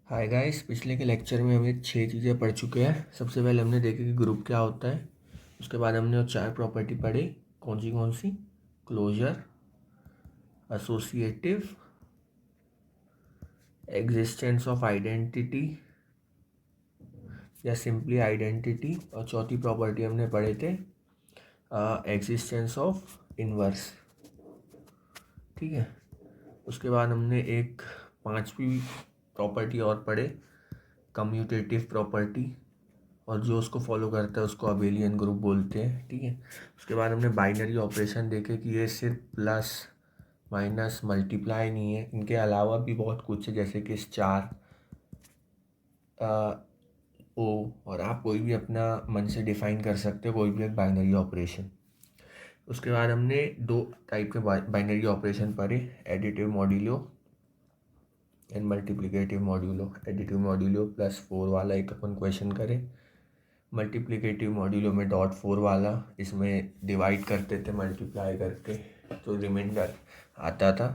Hi guys, पिछले के lecture में हमने 6 चीज़ें पढ़ चुके हैं। सबसे पहले हमने देखा कि ग्रुप क्या होता है। उसके बाद हमने वो 4 प्रॉपर्टी पढ़ी। कौन सी? Closure, associative, existence of identity या सिंपली आइडेंटिटी, और चौथी प्रॉपर्टी हमने पढ़े थे एग्जिस्टेंस ऑफ इनवर्स। ठीक है। उसके बाद हमने एक 5वीं प्रॉपर्टी और पढ़े, कम्यूटेटिव प्रॉपर्टी, और जो उसको फॉलो करता है उसको अबेलियन ग्रुप बोलते हैं। ठीक है। उसके बाद हमने बाइनरी ऑपरेशन देखे कि ये सिर्फ प्लस माइनस मल्टीप्लाई नहीं है, इनके अलावा भी बहुत कुछ है, जैसे कि स्टार, ओ, और आप कोई भी अपना मन से डिफाइन कर सकते हो कोई भी एक बाइनरी ऑपरेशन। उसके बाद हमने 2 टाइप के बाइनरी ऑपरेशन पढ़े, additive modulo and multiplicative modulo. Additive modulo +4 वाला एक अपन क्वेश्चन करें, मल्टीप्लिकेटिव मॉड्यूलो में .4 वाला, इसमें डिवाइड करते थे मल्टीप्लाई करके, तो रिमाइंडर आता था,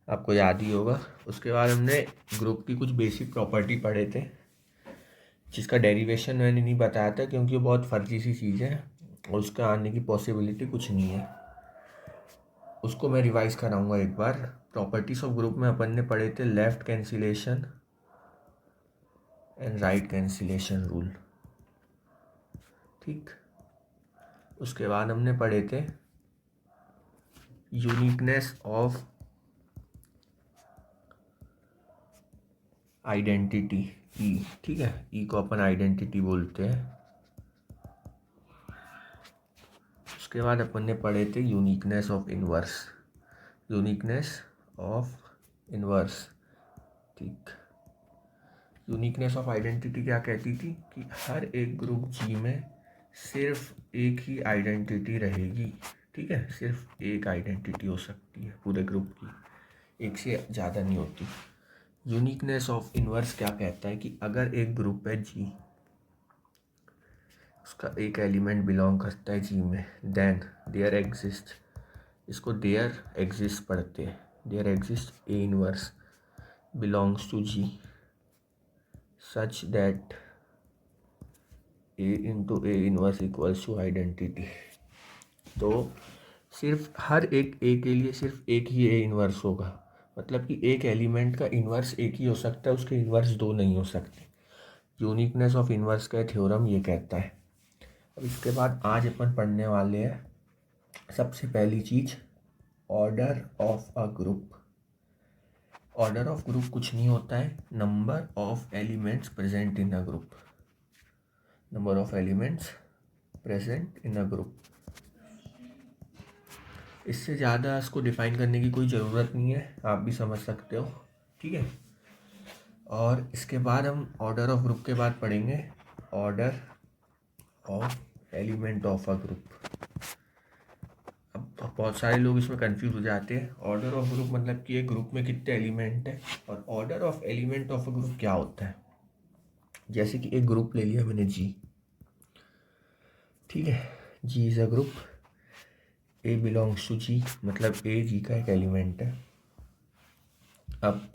आपको याद ही होगा। उसके बाद हमने ग्रुप की कुछ बेसिक प्रॉपर्टी पढ़े थे, जिसका डेरिवेशन मैंने नहीं बताया था क्योंकि वो बहुत फर्जी सी चीज़ है और उसका आने की पॉसिबिलिटी कुछ नहीं है। उसको मैं रिवाइज कराऊंगा एक बार। प्रॉपर्टीज ऑफ ग्रुप में अपन ने पढ़े थे left cancellation and right cancellation rule. ठीक। उसके बाद हमने पढ़े थे यूनिकनेस ऑफ आइडेंटिटी, ई। ठीक है, ई को अपन आइडेंटिटी बोलते हैं। उसके बाद अपन ने पढ़े थे uniqueness of inverse, uniqueness of inverse. ठीक। यूनिकनेस ऑफ आइडेंटिटी क्या कहती थी कि हर एक ग्रुप जी में सिर्फ एक ही आइडेंटिटी रहेगी। ठीक है, सिर्फ एक आइडेंटिटी हो सकती है पूरे ग्रुप की, एक से ज़्यादा नहीं होती। यूनिकनेस ऑफ इनवर्स क्या कहता है कि अगर एक ग्रुप है जी, उसका एक एलिमेंट बिलोंग करता है जी में, देन देयर एग्जिस्ट, इसको देयर एग्जिस्ट पढ़ते हैं, there exist a inverse belongs to G such that a into A inverse equals to identity. तो सिर्फ हर एक ए के लिए सिर्फ एक ही ए इनवर्स होगा, मतलब कि एक एलिमेंट का इनवर्स एक ही हो सकता है, उसके इनवर्स 2 नहीं हो सकते। यूनिकनेस ऑफ इनवर्स का थ्योरम ये कहता है। अब इसके बाद आज अपन पढ़ने वाले हैं सबसे पहली चीज़, order of a group. Order of group कुछ नहीं होता है, number of elements present in a group, number of elements present in a group. इससे ज़्यादा इसको डिफाइन करने की कोई ज़रूरत नहीं है, आप भी समझ सकते हो। ठीक है। और इसके बाद हम ऑर्डर ऑफ ग्रुप के बाद पढ़ेंगे order of element of a group. अब बहुत सारे लोग इसमें कंफ्यूज हो जाते हैं। ऑर्डर ऑफ ग्रुप मतलब कि एक ग्रुप में कितने एलिमेंट हैं, और order of element of a group क्या होता है। जैसे कि एक ग्रुप ले लिया मैंने जी, ठीक है, G is a group, A belongs to G, मतलब ए जी का एक एलिमेंट है। अब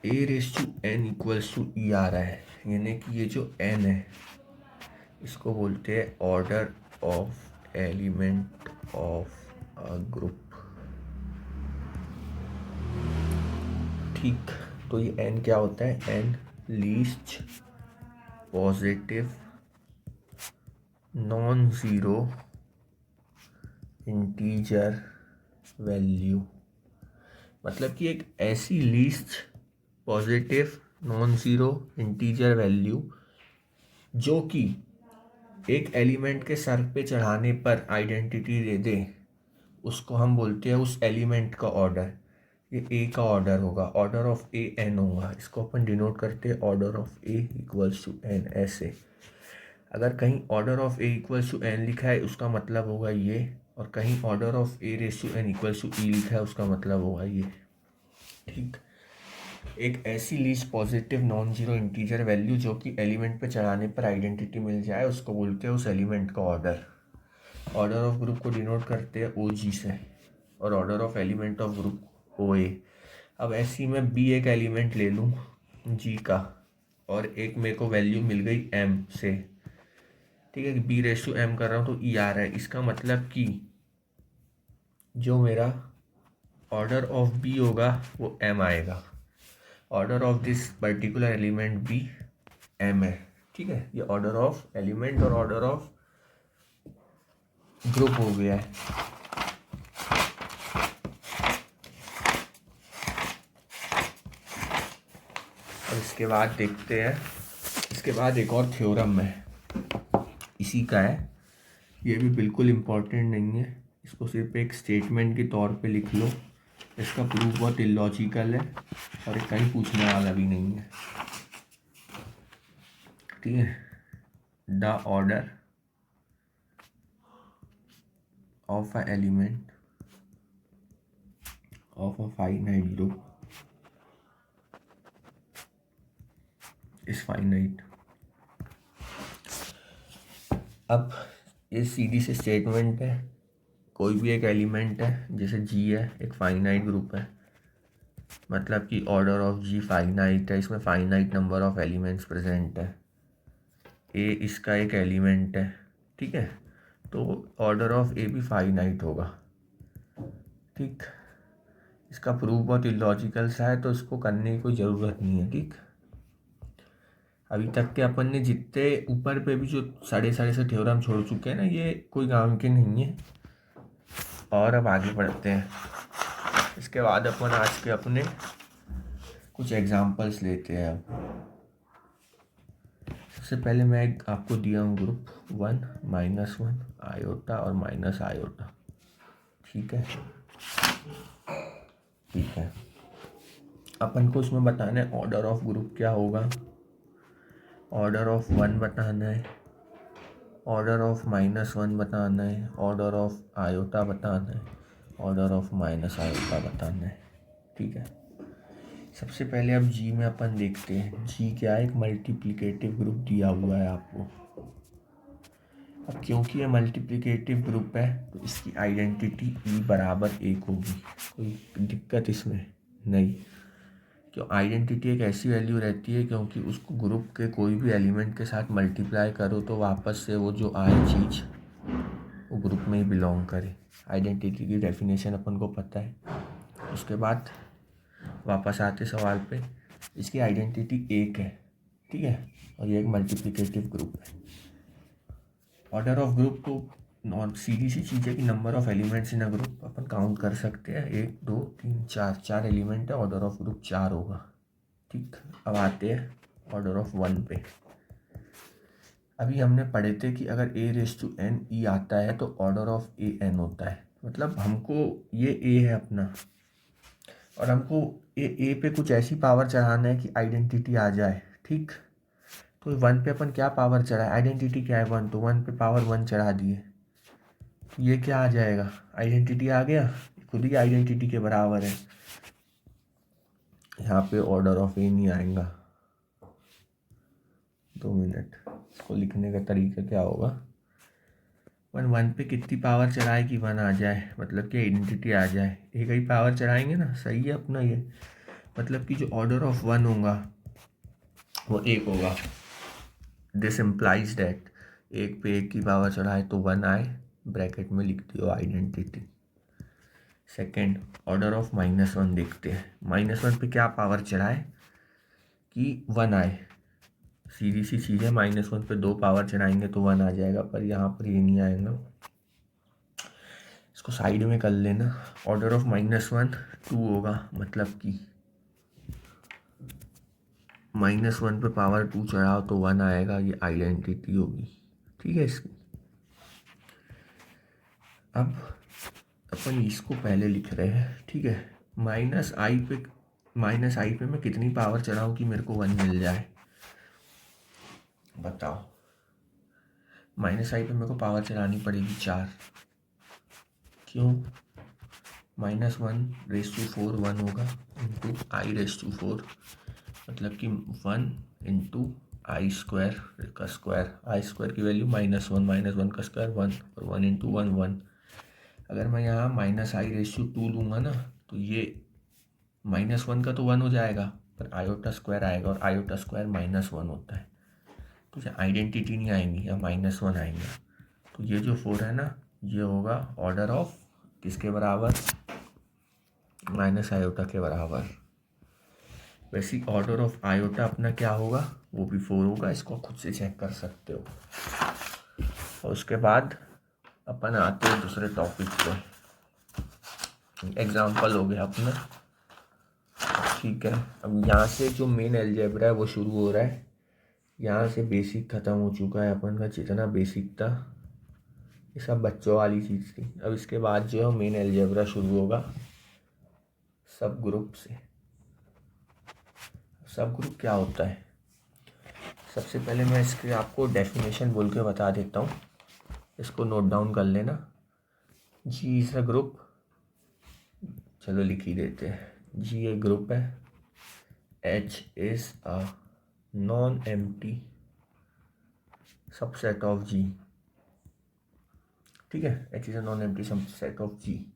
A raise to N equals to E आ रहा है, यानी कि ये जो एन है इसको बोलते हैं order of element of a group. ठीक। तो ये एन क्या होता है, n least positive non zero integer value, मतलब कि एक ऐसी least positive non zero integer value जो कि एक एलिमेंट के सर पे चढ़ाने पर आइडेंटिटी दे दे, उसको हम बोलते हैं उस एलिमेंट का ऑर्डर। ये ए का ऑर्डर होगा, ऑर्डर ऑफ ए एन होगा, इसको अपन डिनोट करते हैं order of A equals to N. ऐसे अगर कहीं order of A equals to N लिखा है उसका मतलब होगा ये, और कहीं order of A raise to N equals to E लिखा है उसका मतलब होगा ये। ठीक। एक ऐसी least positive non zero integer value जो कि एलिमेंट पे चढ़ाने पर आइडेंटिटी मिल जाए, उसको बोलते हैं उस एलिमेंट का ऑर्डर। ऑर्डर ऑफ ग्रुप को डिनोट करते हैं ओ जी से, और order of element of group O A. अब ऐसी मैं बी एक एलिमेंट ले लूँ, जी का, और एक मेरे को वैल्यू मिल गई एम से, ठीक है, बी रेस टू एम कर रहा हूँ तो ई आ रहा है। इसका मतलब कि जो मेरा ऑर्डर ऑफ बी होगा वो एम आएगा, order of this particular element be m है, ठीक है। ये ऑर्डर ऑफ एलिमेंट और ऑर्डर ऑफ ग्रुप हो गया है। और इसके बाद देखते हैं, इसके बाद एक और थ्योरम है इसी का है, ये भी बिल्कुल इम्पोर्टेंट नहीं है, इसको सिर्फ एक स्टेटमेंट के तौर पे लिख लो। इसका प्रूफ बहुत इलॉजिकल है और ये कहीं पूछने वाला भी नहीं है, ठीक है। The order of a element of a finite group is finite. अब ये सीधी सी स्टेटमेंट है, कोई भी एक एलिमेंट है, जैसे जी है, एक फाइनाइट ग्रुप है, मतलब कि ऑर्डर ऑफ जी फाइनाइट है, इसमें finite number of elements present है, ए इसका एक एलिमेंट है, ठीक है, तो ऑर्डर ऑफ ए भी फाइनाइट होगा, ठीक। इसका प्रूफ बहुत इलॉजिकल सा है तो इसको करने की कोई ज़रूरत नहीं है, ठीक। अभी तक के अपन ने जितने ऊपर पे भी जो साढ़े से थ्योरम छोड़ चुके हैं ना, ये कोई काम के नहीं है। और अब आगे बढ़ते हैं, इसके बाद अपन आज के अपने कुछ एग्जांपल्स लेते हैं। अब सबसे पहले मैं आपको दिया हूँ ग्रुप 1, -1, आयोटा और माइनस आयोटा, ठीक है, ठीक है। अपन को उसमें बताना है ऑर्डर ऑफ ग्रुप क्या होगा, ऑर्डर ऑफ 1 बताना है, ऑर्डर ऑफ -1 बताना है, ऑर्डर ऑफ आयोटा बताना है, ऑर्डर ऑफ माइनस आयोटा बताना है, ठीक है। सबसे पहले अब जी में अपन देखते हैं, जी क्या है, एक मल्टीप्लिकेटिव ग्रुप दिया हुआ है आपको। अब क्योंकि ये मल्टीप्लिकेटिव ग्रुप है तो इसकी आइडेंटिटी ई बराबर 1 होगी, कोई दिक्कत इसमें नहीं। क्यों आइडेंटिटी एक ऐसी वैल्यू रहती है क्योंकि उसको ग्रुप के कोई भी एलिमेंट के साथ मल्टीप्लाई करो तो वापस से वो जो आए चीज़ वो ग्रुप में ही बिलोंग करे। आइडेंटिटी की डेफिनेशन अपन को पता है। उसके बाद वापस आते सवाल पे, इसकी आइडेंटिटी 1 है, ठीक है, और ये एक मल्टीप्लिकेटिव ग्रुप है। ऑर्डर ऑफ ग्रुप तो सीधी सी चीज़ है कि number of elements in a group upon count कर सकते हैं, 1 2 3 4, 4 एलिमेंट है, ऑर्डर ऑफ ग्रुप 4 होगा, ठीक। अब आते हैं ऑर्डर ऑफ 1 पे। अभी हमने पढ़े थे कि अगर a⁴n आता है तो ऑर्डर ऑफ an होता है, मतलब हमको ये a है अपना और हमको ए पे कुछ ऐसी पावर चढ़ाना है कि आइडेंटिटी आ जाए, ठीक। तो 1 पे अपन क्या पावर चढ़ाए, आइडेंटिटी क्या है 1, तो 1 पे पावर 1 चढ़ा दिए, ये क्या आ जाएगा, आइडेंटिटी आ गया, खुद ही आइडेंटिटी के बराबर है। यहाँ पे ऑर्डर ऑफ ए नहीं आएगा, 2 मिनट, इसको लिखने का तरीका क्या होगा, 1 पे कितनी पावर चढ़ाए कि 1 आ जाए, मतलब कि आइडेंटिटी आ जाए, एक ही पावर चढ़ाएंगे ना, सही है अपना ये, मतलब कि जो ऑर्डर ऑफ 1 होगा वो 1 होगा। दिस इम्प्लाइज डैट 1 पे 1 की पावर चढ़ाए तो 1 आए, ब्रैकेट में लिख दियो आइडेंटिटी। सेकेंड, ऑर्डर ऑफ -1 देखते हैं, -1 पे क्या पावर चढ़ाए कि 1 आए, सीधी सी चीज़ है, -1 पे 2 पावर चढ़ाएंगे तो 1 आ जाएगा, पर यहाँ पर ये नहीं आएगा, इसको साइड में कर लेना। ऑर्डर ऑफ -1 2 होगा, मतलब कि -1 पे पावर 2 चढ़ाओ तो 1 आएगा, ये आइडेंटिटी होगी, ठीक है इसकी। अब अपन इसको पहले लिख रहे हैं, ठीक है, -i पे मैं कितनी पावर चढ़ाऊँ कि मेरे को 1 मिल जाए, बताओ। -i पे मेरे को पावर चढ़ानी पड़ेगी 4, क्यों, -1⁴ 1 होगा इंटू i⁴, मतलब कि 1 इंटू i² का स्क्वायर, i² की वैल्यू -1 का स्क्वायर 1, और 1 इंटू 1 1। अगर मैं यहाँ -i⁴ लूँगा ना तो ये -1 का तो 1 हो जाएगा, पर आयोटा स्क्वायर आएगा और आयोटा स्क्वायर -1 होता है, तो ये आइडेंटिटी नहीं आएंगी या -1 आएंगे। तो ये जो 4 है ना, ये होगा ऑर्डर ऑफ किसके बराबर, माइनस आयोटा के बराबर। वैसे ऑर्डर ऑफ आयोटा अपना क्या होगा, वो भी 4 होगा, इसको खुद से चेक कर सकते हो। और उसके बाद अपन आते हैं दूसरे टॉपिक पे। एग्जाम्पल हो गया अपना, ठीक है। अब यहाँ से जो मेन अलजेब्रा है वो शुरू हो रहा है, यहाँ से बेसिक ख़त्म हो चुका है अपन का, जितना बेसिक था ये सब बच्चों वाली चीज़ थी। अब इसके बाद जो है मेन अलजेब्रा शुरू होगा सब ग्रुप से। सब ग्रुप क्या होता है, सबसे पहले मैं इसके आपको डेफिनेशन बोल के बता देता हूँ, इसको नोट डाउन कर लेना। जी इज़ अ ग्रुप, चलो लिख ही देते हैं। जी एक ग्रुप है, H is a non empty subset of G, ठीक है। H is a non empty subset of G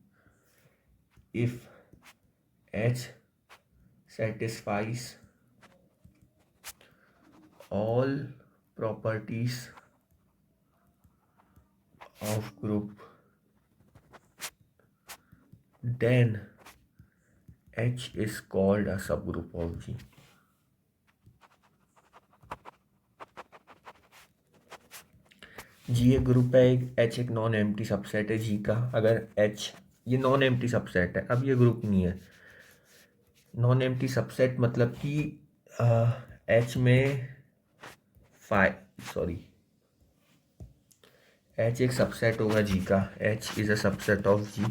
if H satisfies all properties of group, then H is called a subgroup of G। जी एक group है, H एक non empty subset है जी का। अगर H ये non empty subset है, अब ये ग्रुप नहीं है। नॉन एम्प्टी सबसेट मतलब कि H में H एक सबसेट होगा जी का। H is a subset of G,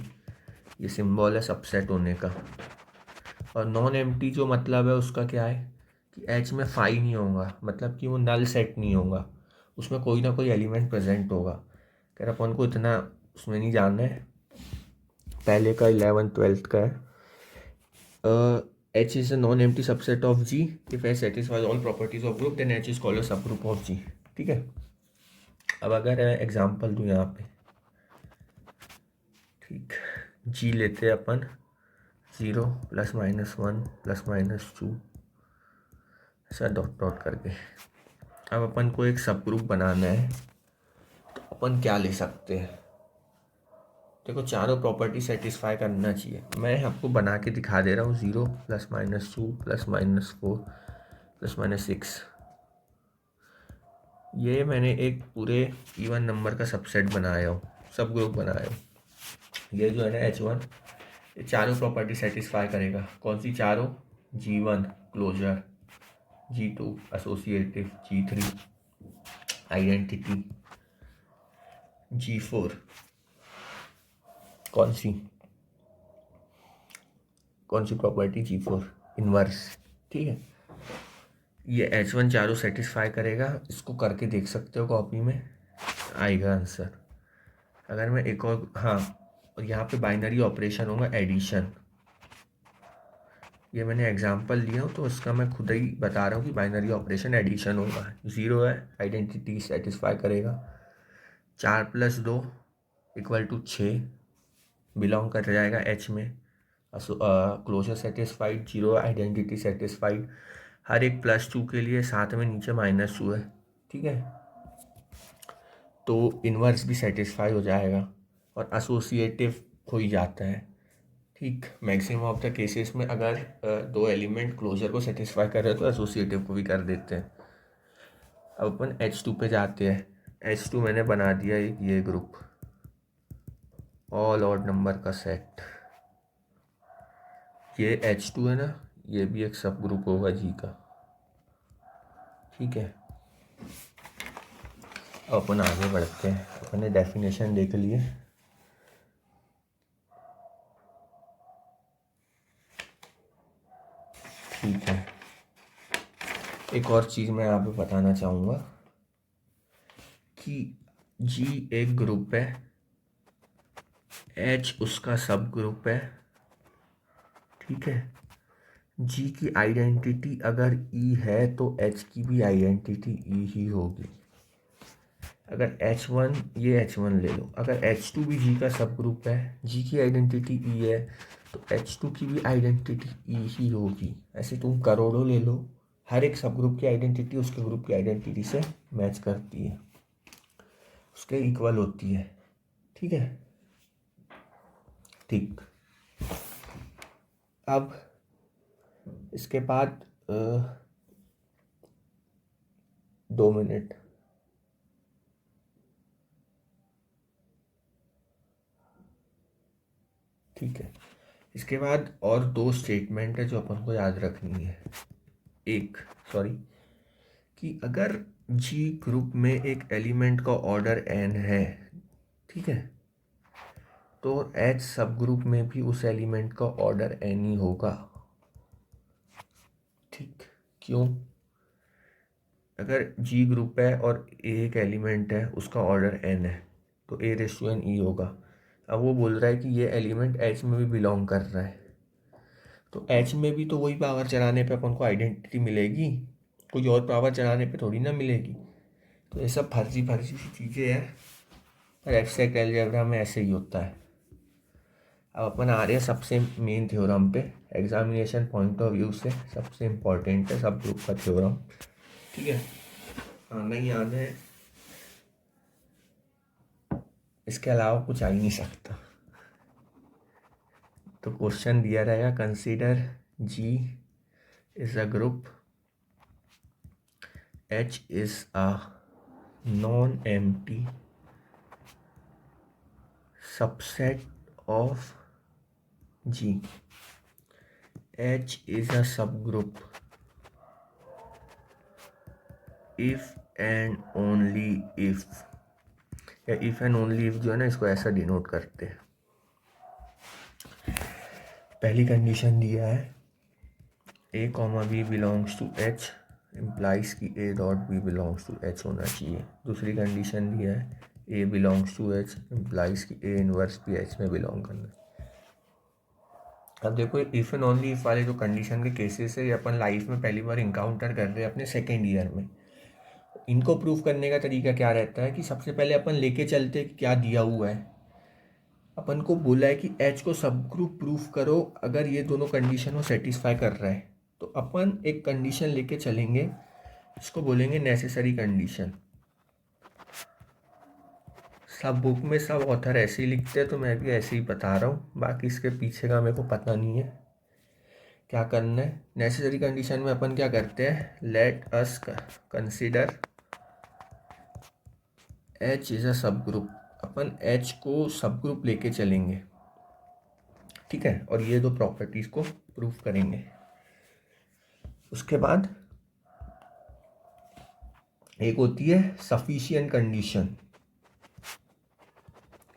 ये सिंबल है सबसेट होने का। और नॉन एम्प्टी जो मतलब है उसका क्या है कि H में फाई नहीं होगा, मतलब कि वो नल सेट नहीं होगा, उसमें कोई ना कोई एलिमेंट प्रेजेंट होगा। खैर अपन को इतना उसमें नहीं जानना है, पहले का 11th-12th का है। H is a non empty subset of G if H satisfies all properties of group then H is called a subgroup of G, ठीक है। अब अगर एग्जांपल दूँ यहाँ पे, ठीक, G लेते हैं अपन 0 +-1 +-2 ऐसा डॉट डॉट करके। अब अपन को एक सब ग्रुप बनाना है, तो अपन क्या ले सकते हैं, देखो चारों प्रॉपर्टी सेटिस्फाई करना चाहिए। मैं आपको बना के दिखा दे रहा हूँ, 0 +-2 +-4 +-6, ये मैंने एक पूरे इवन नंबर का सबसेट बनाया हो, सब ग्रुप बनाया हो। ये जो है ना H1, ये चारों प्रॉपर्टी सेटिस्फाई करेगा। कौन सी चारों, G1 closure, G2 associative, G3 identity, G4 कौन सी प्रॉपर्टी, G4 इनवर्स, ठीक है। ये H1 चारों सेटिस्फाई करेगा, इसको करके देख सकते हो कॉपी में, आएगा आंसर। अगर मैं एक और, हाँ, और यहाँ पे बाइनरी ऑपरेशन होगा एडिशन, ये मैंने एग्जांपल लिया हूँ तो उसका मैं खुद ही बता रहा हूँ कि बाइनरी ऑपरेशन एडिशन होगा। 0 है, आइडेंटिटी सेटिस्फाई करेगा। 4 + 2 = 6 बिलोंग कर जाएगा H में। Closure satisfied, 0 identity satisfied. हर एक +2 के लिए साथ में नीचे -2 है, ठीक है। तो इन्वर्स भी सेटिस्फाई हो जाएगा और एसोसिएटिव हो ही जाता है, ठीक। मैक्सिमम ऑफ द केसेस में अगर दो एलिमेंट क्लोजर को सेटिस्फाई कर रहे हो तो एसोसिएटिव को भी कर देते हैं। अब अपन H2 पे जाते हैं। H2 मैंने बना दिया एक ये ग्रुप, ऑल ऑड नंबर का सेट। ये H2 है ना, ये भी एक सब ग्रुप होगा जी का, ठीक है। अब अपन आगे बढ़ते हैं, अपन ने डेफिनेशन देख लिए। ठीक है, एक और चीज़ मैं यहाँ पे बताना चाहूँगा कि जी एक ग्रुप है, H उसका सब ग्रुप है, ठीक है। जी की आइडेंटिटी अगर E है तो H की भी आइडेंटिटी E ही होगी। अगर H1, ये H1 ले लो, अगर H2 भी जी का सब ग्रुप है, जी की आइडेंटिटी E है, तो तो H2 की भी आइडेंटिटी ई ही होगी। ऐसे तुम करोड़ों ले लो, हर एक सब ग्रुप की आइडेंटिटी उसके ग्रुप की आइडेंटिटी से मैच करती है, उसके इक्वल होती है। ठीक है, ठीक। अब इसके बाद 2 मिनट। ठीक है, इसके बाद और 2 स्टेटमेंट है जो अपन को याद रखनी है। सॉरी, कि अगर जी ग्रुप में एक एलिमेंट का ऑर्डर n है, ठीक है, तो H सब ग्रुप में भी उस एलिमेंट का ऑर्डर n ही होगा। ठीक, क्यों? अगर जी ग्रुप है और A एक एलिमेंट है, उसका ऑर्डर n है, तो A⁻n होगा। अब वो बोल रहा है कि ये एलिमेंट H में भी बिलोंग कर रहा है, तो H में भी तो वही पावर चलाने पे अपन को आइडेंटिटी मिलेगी, कोई और पावर चलाने पे थोड़ी ना मिलेगी। तो ये सब फर्जी फर्जी सी चीज़ें हैं, पर एब्स्ट्रैक्ट अलजेब्रा में ऐसे ही होता है। अब अपन आ रहे हैं सबसे मेन थ्योरम पे, एग्जामिनेशन पॉइंट ऑफ व्यू से सबसे इम्पोर्टेंट है सब ग्रुप का थ्योरम। ठीक है, नहीं याद है, इसके अलावा कुछ आ ही नहीं सकता। तो क्वेश्चन दिया रहेगा, consider G is a group, H is a non empty subset of G, H is a subgroup if and only if, या if and only if जो है ना, इसको ऐसा डिनोट करते हैं। पहली कंडीशन दिया है A, B belongs to H, implies कि A dot B belongs to H होना चाहिए। दूसरी कंडीशन दिया है A belongs to H, implies कि A इनवर्स भी H में बिलोंग करना। अब देखो, इफ़ एंड ओनली इफ वाले जो कंडीशन के केसेस है, ये अपन लाइफ में पहली बार इंकाउंटर कर रहे हैं अपने सेकेंड ईयर में। इनको प्रूफ करने का तरीका क्या रहता है कि सबसे पहले अपन लेके चलते कि क्या दिया हुआ है। अपन को बोला है कि H को सब ग्रुप प्रूफ करो अगर ये दोनों कंडीशन को सेटिस्फाई कर रहा है, तो अपन एक कंडीशन लेके चलेंगे, इसको बोलेंगे नेसेसरी कंडीशन। सब बुक में सब ऑथर ऐसे ही लिखते हैं, तो मैं भी ऐसे ही बता रहा हूँ, बाकी इसके पीछे का मेरे को पता नहीं है क्या करना है। नेसेसरी कंडीशन में अपन क्या करते हैं, let us consider H is a सब ग्रुप, अपन H को सब ग्रुप लेके चलेंगे। ठीक है, और ये दो प्रॉपर्टीज को प्रूफ करेंगे। उसके बाद एक होती है सफिशिएंट कंडीशन,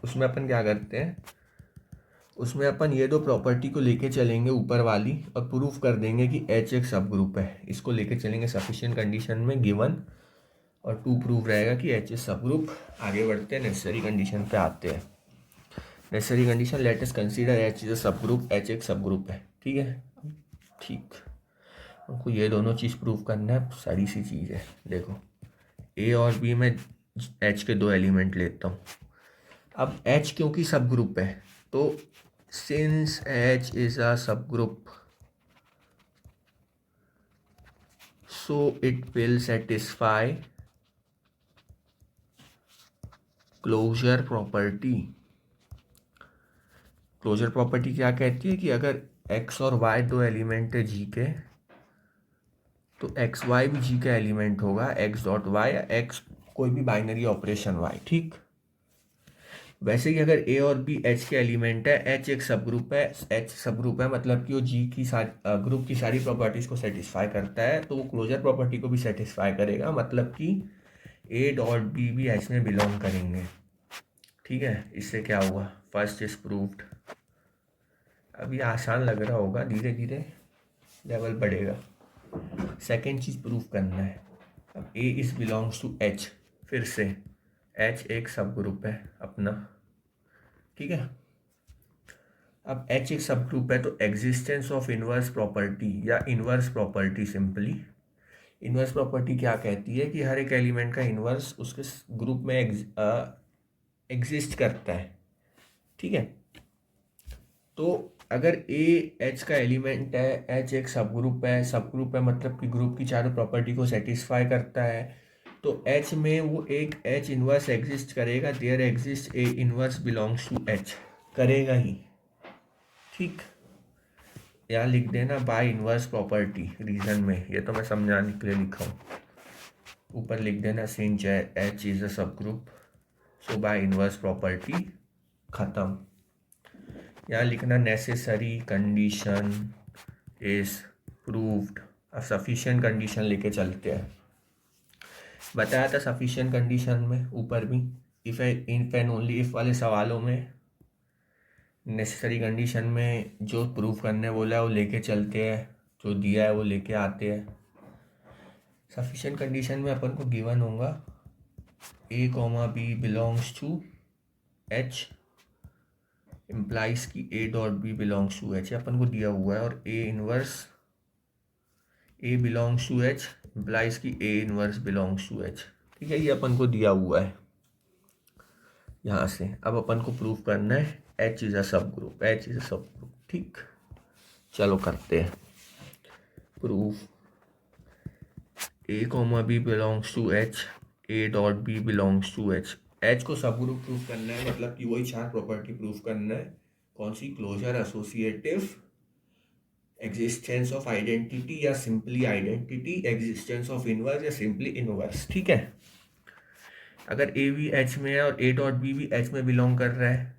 उसमें अपन क्या करते हैं, उसमें अपन ये दो प्रॉपर्टी को लेके चलेंगे ऊपर वाली, और प्रूफ कर देंगे कि H एक सब ग्रुप है। इसको लेके चलेंगे सफिशिएंट कंडीशन में गिवन, और 2 प्रूफ रहेगा कि H इज सब ग्रुप। आगे बढ़ते हैं, नेसेसरी कंडीशन पे आते हैं। Necessary condition, let us consider H is a सब ग्रुप, H एक सब ग्रुप है। ठीक है, ठीक, हमको ये दोनों चीज़ प्रूफ करना है, सारी सी चीज़ है। देखो, A और B में H के 2 एलिमेंट लेता हूँ। अब H क्योंकि सब ग्रुप है, तो since H is a subgroup, so it will satisfy closure property. Closure property क्या कहती है कि अगर X और Y 2 एलिमेंट है G के, तो XY भी G का एलिमेंट होगा, X डॉट वाई या X कोई भी बाइनरी ऑपरेशन Y। ठीक, वैसे ही अगर A और B H के एलिमेंट है, H एक सब ग्रुप है, H सब ग्रुप है मतलब कि वो G की सारी ग्रुप की सारी प्रॉपर्टीज को सेटिस्फाई करता है, तो वो क्लोजर प्रॉपर्टी को भी सेटिस्फाई करेगा, मतलब कि A डॉट B भी H में बिलोंग करेंगे। ठीक है, इससे क्या हुआ, फर्स्ट इज प्रूव्ड। अभी आसान लग रहा होगा, धीरे धीरे लेवल बढ़ेगा। सेकेंड चीज़ प्रूफ करना है। अब A is belongs to H, फिर से H एक सब ग्रुप है अपना। ठीक है, अब H एक सब ग्रुप है, तो एग्जिस्टेंस ऑफ इनवर्स प्रॉपर्टी या inverse property, simply inverse property क्या कहती है कि हर एक एलिमेंट का इनवर्स उसके ग्रुप में एग्जिस्ट करता है। ठीक है, तो अगर ए एच का एलिमेंट है, एच एक सब ग्रुप है मतलब कि ग्रुप की चारों प्रॉपर्टी को सेटिस्फाई करता है, तो एच में वो एक एच इनवर्स एग्जिस्ट करेगा, there exist a inverse belongs to H, करेगा ही। ठीक, यहाँ लिख देना बाय इनवर्स प्रॉपर्टी रीजन में, ये तो मैं समझाने के लिए लिखा हूँ। ऊपर लिख देना सिंच H is a subgroup, so bye inverse property, खत्म। यहाँ लिखना नेसेसरी कंडीशन इज प्रूव्ड। अब सफिशिएंट कंडीशन लेके चलते हैं। बताया था सफिशिएंट कंडीशन में ऊपर भी, इफ एंड ओनली इफ वाले सवालों में नेसेसरी कंडीशन में जो प्रूव करने बोला है वो लेके चलते हैं, जो दिया है वो लेके आते हैं। सफिशिएंट कंडीशन में अपन को गिवन होगा A comma B belongs to H implies की A dot B belongs to H, अपन को दिया हुआ है, और A inverse A belongs to H implies की ए इनवर्स बिलोंग्स टू एच। ठीक है, ये अपन को दिया हुआ है यहाँ से। अब अपन को प्रूव करना है एच इज अ सब group, H is a subgroup. ठीक, चलो करते हैं proof. A comma B belongs to H, a dot B belongs to H. H को सब ग्रुप प्रूफ करना है, मतलब कि वही चार प्रॉपर्टी प्रूफ करना है। कौन सी? Closure, associative, existence of identity या simply identity, existence of inverse या सिंपली इनवर्स। ठीक है, अगर ए भी एच में है और ए डॉट बी भी एच में बिलोंग कर रहा है,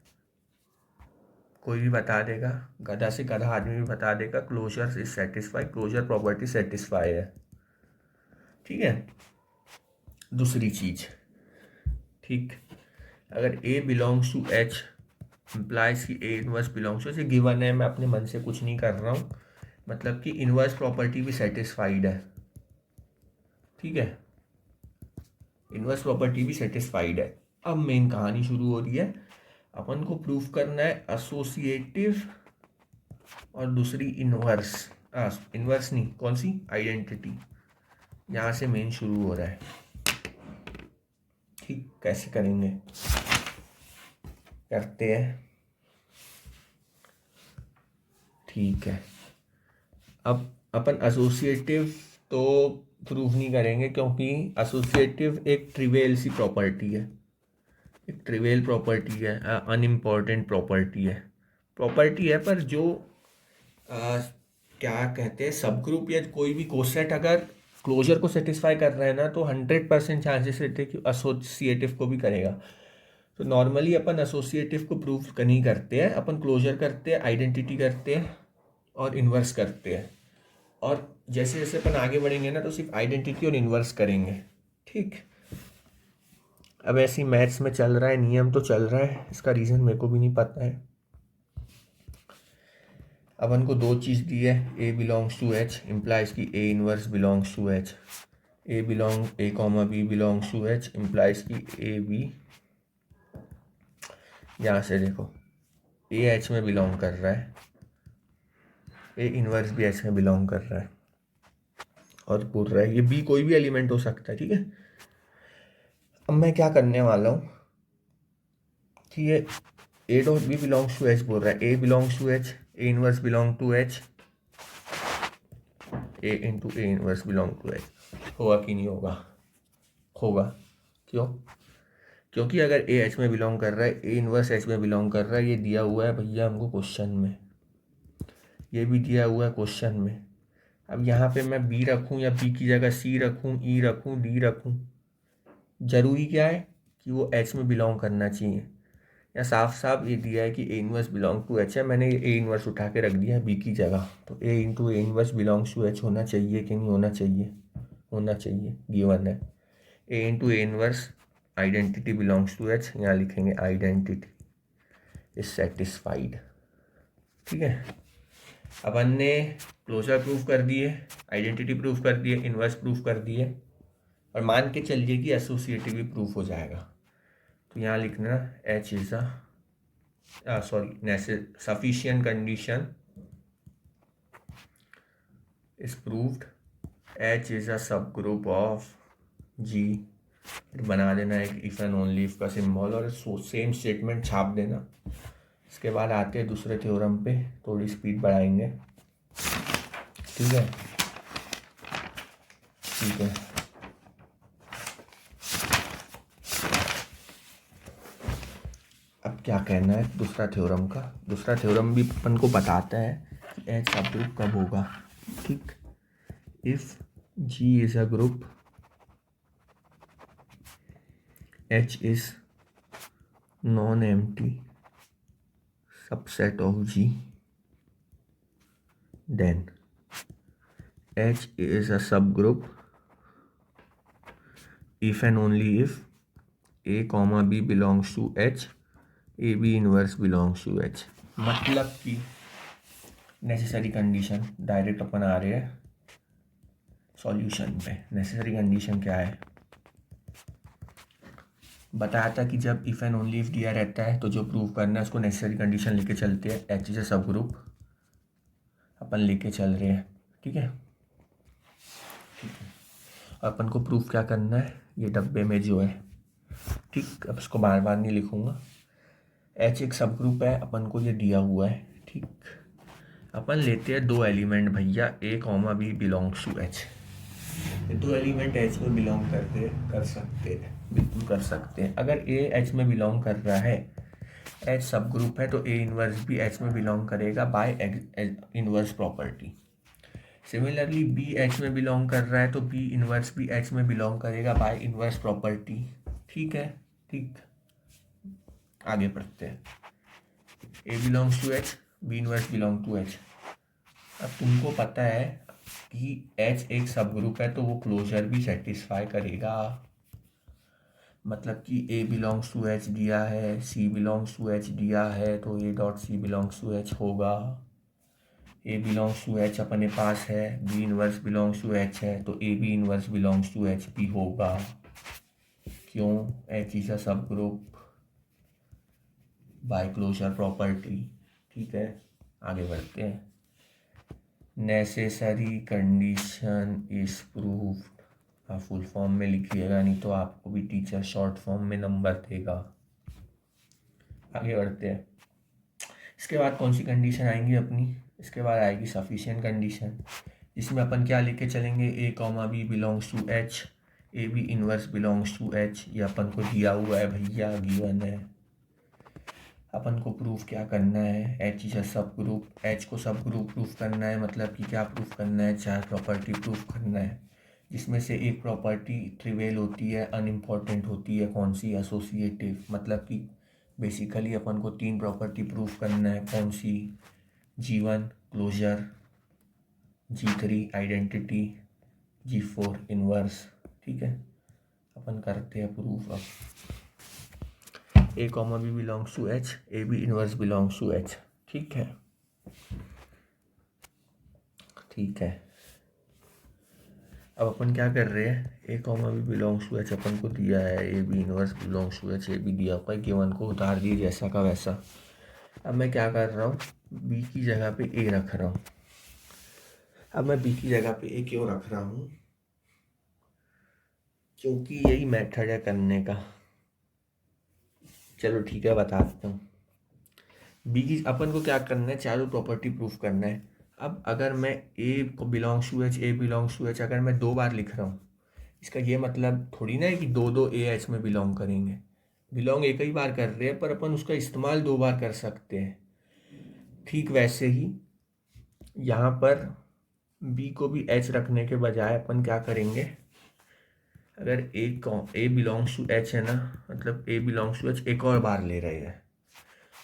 कोई भी बता देगा, गधा से गधा आदमी भी बता देगा closure is satisfy, closure property satisfy है। ठीक है, दूसरी चीज, ठीक, अगर a belongs to H implies की ए inverse belongs to H, given है, मैं अपने मन से कुछ नहीं कर रहा हूँ, मतलब कि इनवर्स प्रॉपर्टी भी सेटिस्फाइड है। ठीक है, इनवर्स प्रॉपर्टी भी सेटिस्फाइड है। अब मेन कहानी शुरू हो रही है, अपन को प्रूफ करना है एसोसिएटिव और दूसरी इनवर्स, इनवर्स नहीं, कौन सी? आइडेंटिटी। यहाँ से मेन शुरू हो रहा है। ठीक, कैसे करेंगे, करते हैं। ठीक है, अब अपन एसोसिएटिव तो प्रूफ नहीं करेंगे, क्योंकि एसोसिएटिव एक ट्रिवियल सी प्रॉपर्टी है, एक ट्रिवियल प्रॉपर्टी है, अनइम्पॉर्टेंट प्रॉपर्टी है, पर जो क्या कहते हैं, सब ग्रुप या कोई भी कोसेट अगर क्लोजर को सेटिस्फाई कर रहे हैं ना, तो 100% चांसेस रहते हैं कि एसोसिएटिव को भी करेगा। तो नॉर्मली अपन एसोसिएटिव को प्रूफ नहीं करते हैं, अपन क्लोजर करते हैं, आइडेंटिटी करते हैं और इन्वर्स करते हैं। और जैसे जैसे अपन आगे बढ़ेंगे ना, तो सिर्फ आइडेंटिटी और इन्वर्स करेंगे। ठीक, अब ऐसी मैथ्स में चल रहा है, नियम तो चल रहा है, इसका रीज़न मेरे को भी नहीं पता है। अपन को दो चीज़ दी है, ए बिलोंग्स टू एच इम्प्लाइज की ए inverse belongs to H, a comma B belongs to H implies की ए बी। यहाँ से देखो, ए एच में बिलोंग कर रहा है, ए इनवर्स भी एच में बिलोंग कर रहा है, और बोल रहा है ये बी कोई भी एलिमेंट हो सकता है। ठीक है, अब मैं क्या करने वाला हूँ कि ये A dot B belongs to H बोल रहा है, ए belongs to H, A inverse belong to H, A into A inverse belong to H. होगा कि नहीं होगा? होगा। क्यों? क्योंकि अगर ए एच में बिलोंग कर रहा है, ए इनवर्स एच में बिलोंग कर रहा है, ये दिया हुआ है भैया हमको क्वेश्चन में, ये भी दिया हुआ है क्वेश्चन में। अब यहाँ पे मैं बी रखूँ या बी की जगह सी रखूँ, ई रखूँ, डी रखूँ, जरूरी क्या है कि वो एच में बिलोंग करना चाहिए। या साफ साफ ये दिया है कि ए इनवर्स बिलोंग टू एच है, मैंने ए इनवर्स उठा के रख दिया है बी की जगह, तो A into A inverse belongs to H होना चाहिए कि नहीं होना चाहिए? होना चाहिए, गिवन है। A into A inverse identity belongs to H, यहाँ लिखेंगे आइडेंटिटी इज सेटिस्फाइड। ठीक है, अपन ने क्लोजर प्रूफ कर दिए, आइडेंटिटी प्रूफ कर दिए, इनवर्स प्रूफ कर दिए, और मान के चलिए कि एसोसिएटिव भी प्रूफ हो जाएगा। तो यहाँ लिखना H is sufficient condition is proved, H is a subgroup of जी, बना देना एक इफ एंड ओनली इफ का सिंबल, और सेम स्टेटमेंट छाप देना, इसके बाद आते हैं दूसरे थ्योरम पे, थोड़ी स्पीड बढ़ाएंगे। ठीक है, ठीक है। अब क्या कहना है दूसरा थ्योरम का। दूसरा थ्योरम भी अपन को बताता है कि एच सब ग्रुप कब होगा। ठीक, if G is a group, H is non empty subset of G, then H is a subgroup if and only if A comma B belongs to H, AB inverse belongs to H। मतलब कि necessary condition, direct अपन आ रहे हैं solution पे। Necessary condition क्या है, बताया था कि जब इफ एंड ओनली इफ दिया रहता है तो जो प्रूव करना है उसको नेसेसरी कंडीशन लेके चलते हैं। एच इज अ सब ग्रुप अपन लेके चल रहे हैं। ठीक है, अपन को प्रूफ क्या करना है, ये डब्बे में जो है। ठीक, अब इसको बार बार नहीं लिखूंगा। एच एक सब ग्रुप है, अपन को ये दिया हुआ है। ठीक, अपन लेते हैं दो एलिमेंट भैया, A comma B belongs to H. दो एलिमेंट एच में बिलोंग कर सकते हैं, बिल्कुल कर सकते हैं। अगर ए एच में बिलोंग कर रहा है, एच सब ग्रुप है, तो ए इनवर्स भी एच में बिलोंग करेगा by inverse property. Similarly B H में बिलोंग कर रहा है तो बी इनवर्स भी एच में बिलोंग करेगा बाय इनवर्स प्रॉपर्टी। ठीक है, ठीक, आगे बढ़ते हैं। A belongs to H, B inverse belong to H. अब तुमको पता है कि एच एक सब ग्रुप है तो वो क्लोजर भी सेटिस्फाई करेगा। मतलब कि ए बिलोंग्स टू एच दिया है, सी बिलोंग्स टू एच दिया है, तो A dot C belongs to H होगा। ए बिलोंग्स टू एच अपने पास है, B inverse belongs to H है, तो A B inverse belongs to H भी होगा। क्यों, एच इज अ सब ग्रुप बाय क्लोजर प्रॉपर्टी। ठीक है, आगे बढ़ते हैं। Necessary condition is proved. आप फुल फॉर्म में लिखिएगा, नहीं तो आपको भी टीचर शॉर्ट फॉर्म में नंबर देगा। आगे बढ़ते हैं। इसके बाद कौन सी कंडीशन आएंगी अपनी, इसके बाद आएगी सफिशिएंट कंडीशन, जिसमें अपन क्या लेके चलेंगे, A comma B belongs to H, A B inverse belongs to H. ये अपन को दिया हुआ है भैया, गिवन है। अपन को प्रूफ क्या करना है, एच इज अ सब ग्रुप। एच को सब ग्रुप प्रूफ करना है, मतलब कि क्या प्रूफ करना है, चार प्रॉपर्टी प्रूफ करना है, जिसमें से एक प्रॉपर्टी ट्रिवियल होती है, अनइम्पॉर्टेंट होती है। कौन सी, एसोसिएटिव। मतलब कि बेसिकली अपन को तीन प्रॉपर्टी प्रूफ करना है। कौन सी, G1 closure, G3 identity, G4 inverse. ठीक है, अपन करते हैं प्रूफ। अब A comma B belongs to H, A B inverse belongs to H. ठीक है, ठीक है। अब अपन क्या कर रहे हैं, A comma B belongs to H अपन को दिया है, A B inverse belongs to H, A B दिया हुआ है, गिवन को उतार दिए जैसा का वैसा। अब मैं क्या कर रहा हूँ, बी की जगह पे ए रख रहा हूँ। अब मैं बी की जगह पे ए क्यों रख रहा हूँ, क्योंकि यही मेथड है करने का। चलो ठीक है, बताता हूँ। बी की अपन को क्या करना है, चारों प्रॉपर्टी प्रूफ करना है। अब अगर मैं ए को belongs to H, A belongs to H अगर मैं दो बार लिख रहा हूँ, इसका ये मतलब थोड़ी ना है कि दो दो ए एच में बिलोंग करेंगे। बिलोंग एक ही बार कर रहे हैं, पर अपन उसका इस्तेमाल दो बार कर सकते हैं। ठीक वैसे ही यहाँ पर बी को भी एच रखने के बजाय अपन क्या करेंगे, अगर ए बिलोंग्स टू एच है ना, मतलब ए बिलोंग्स टू एच एक और बार ले रहे हैं,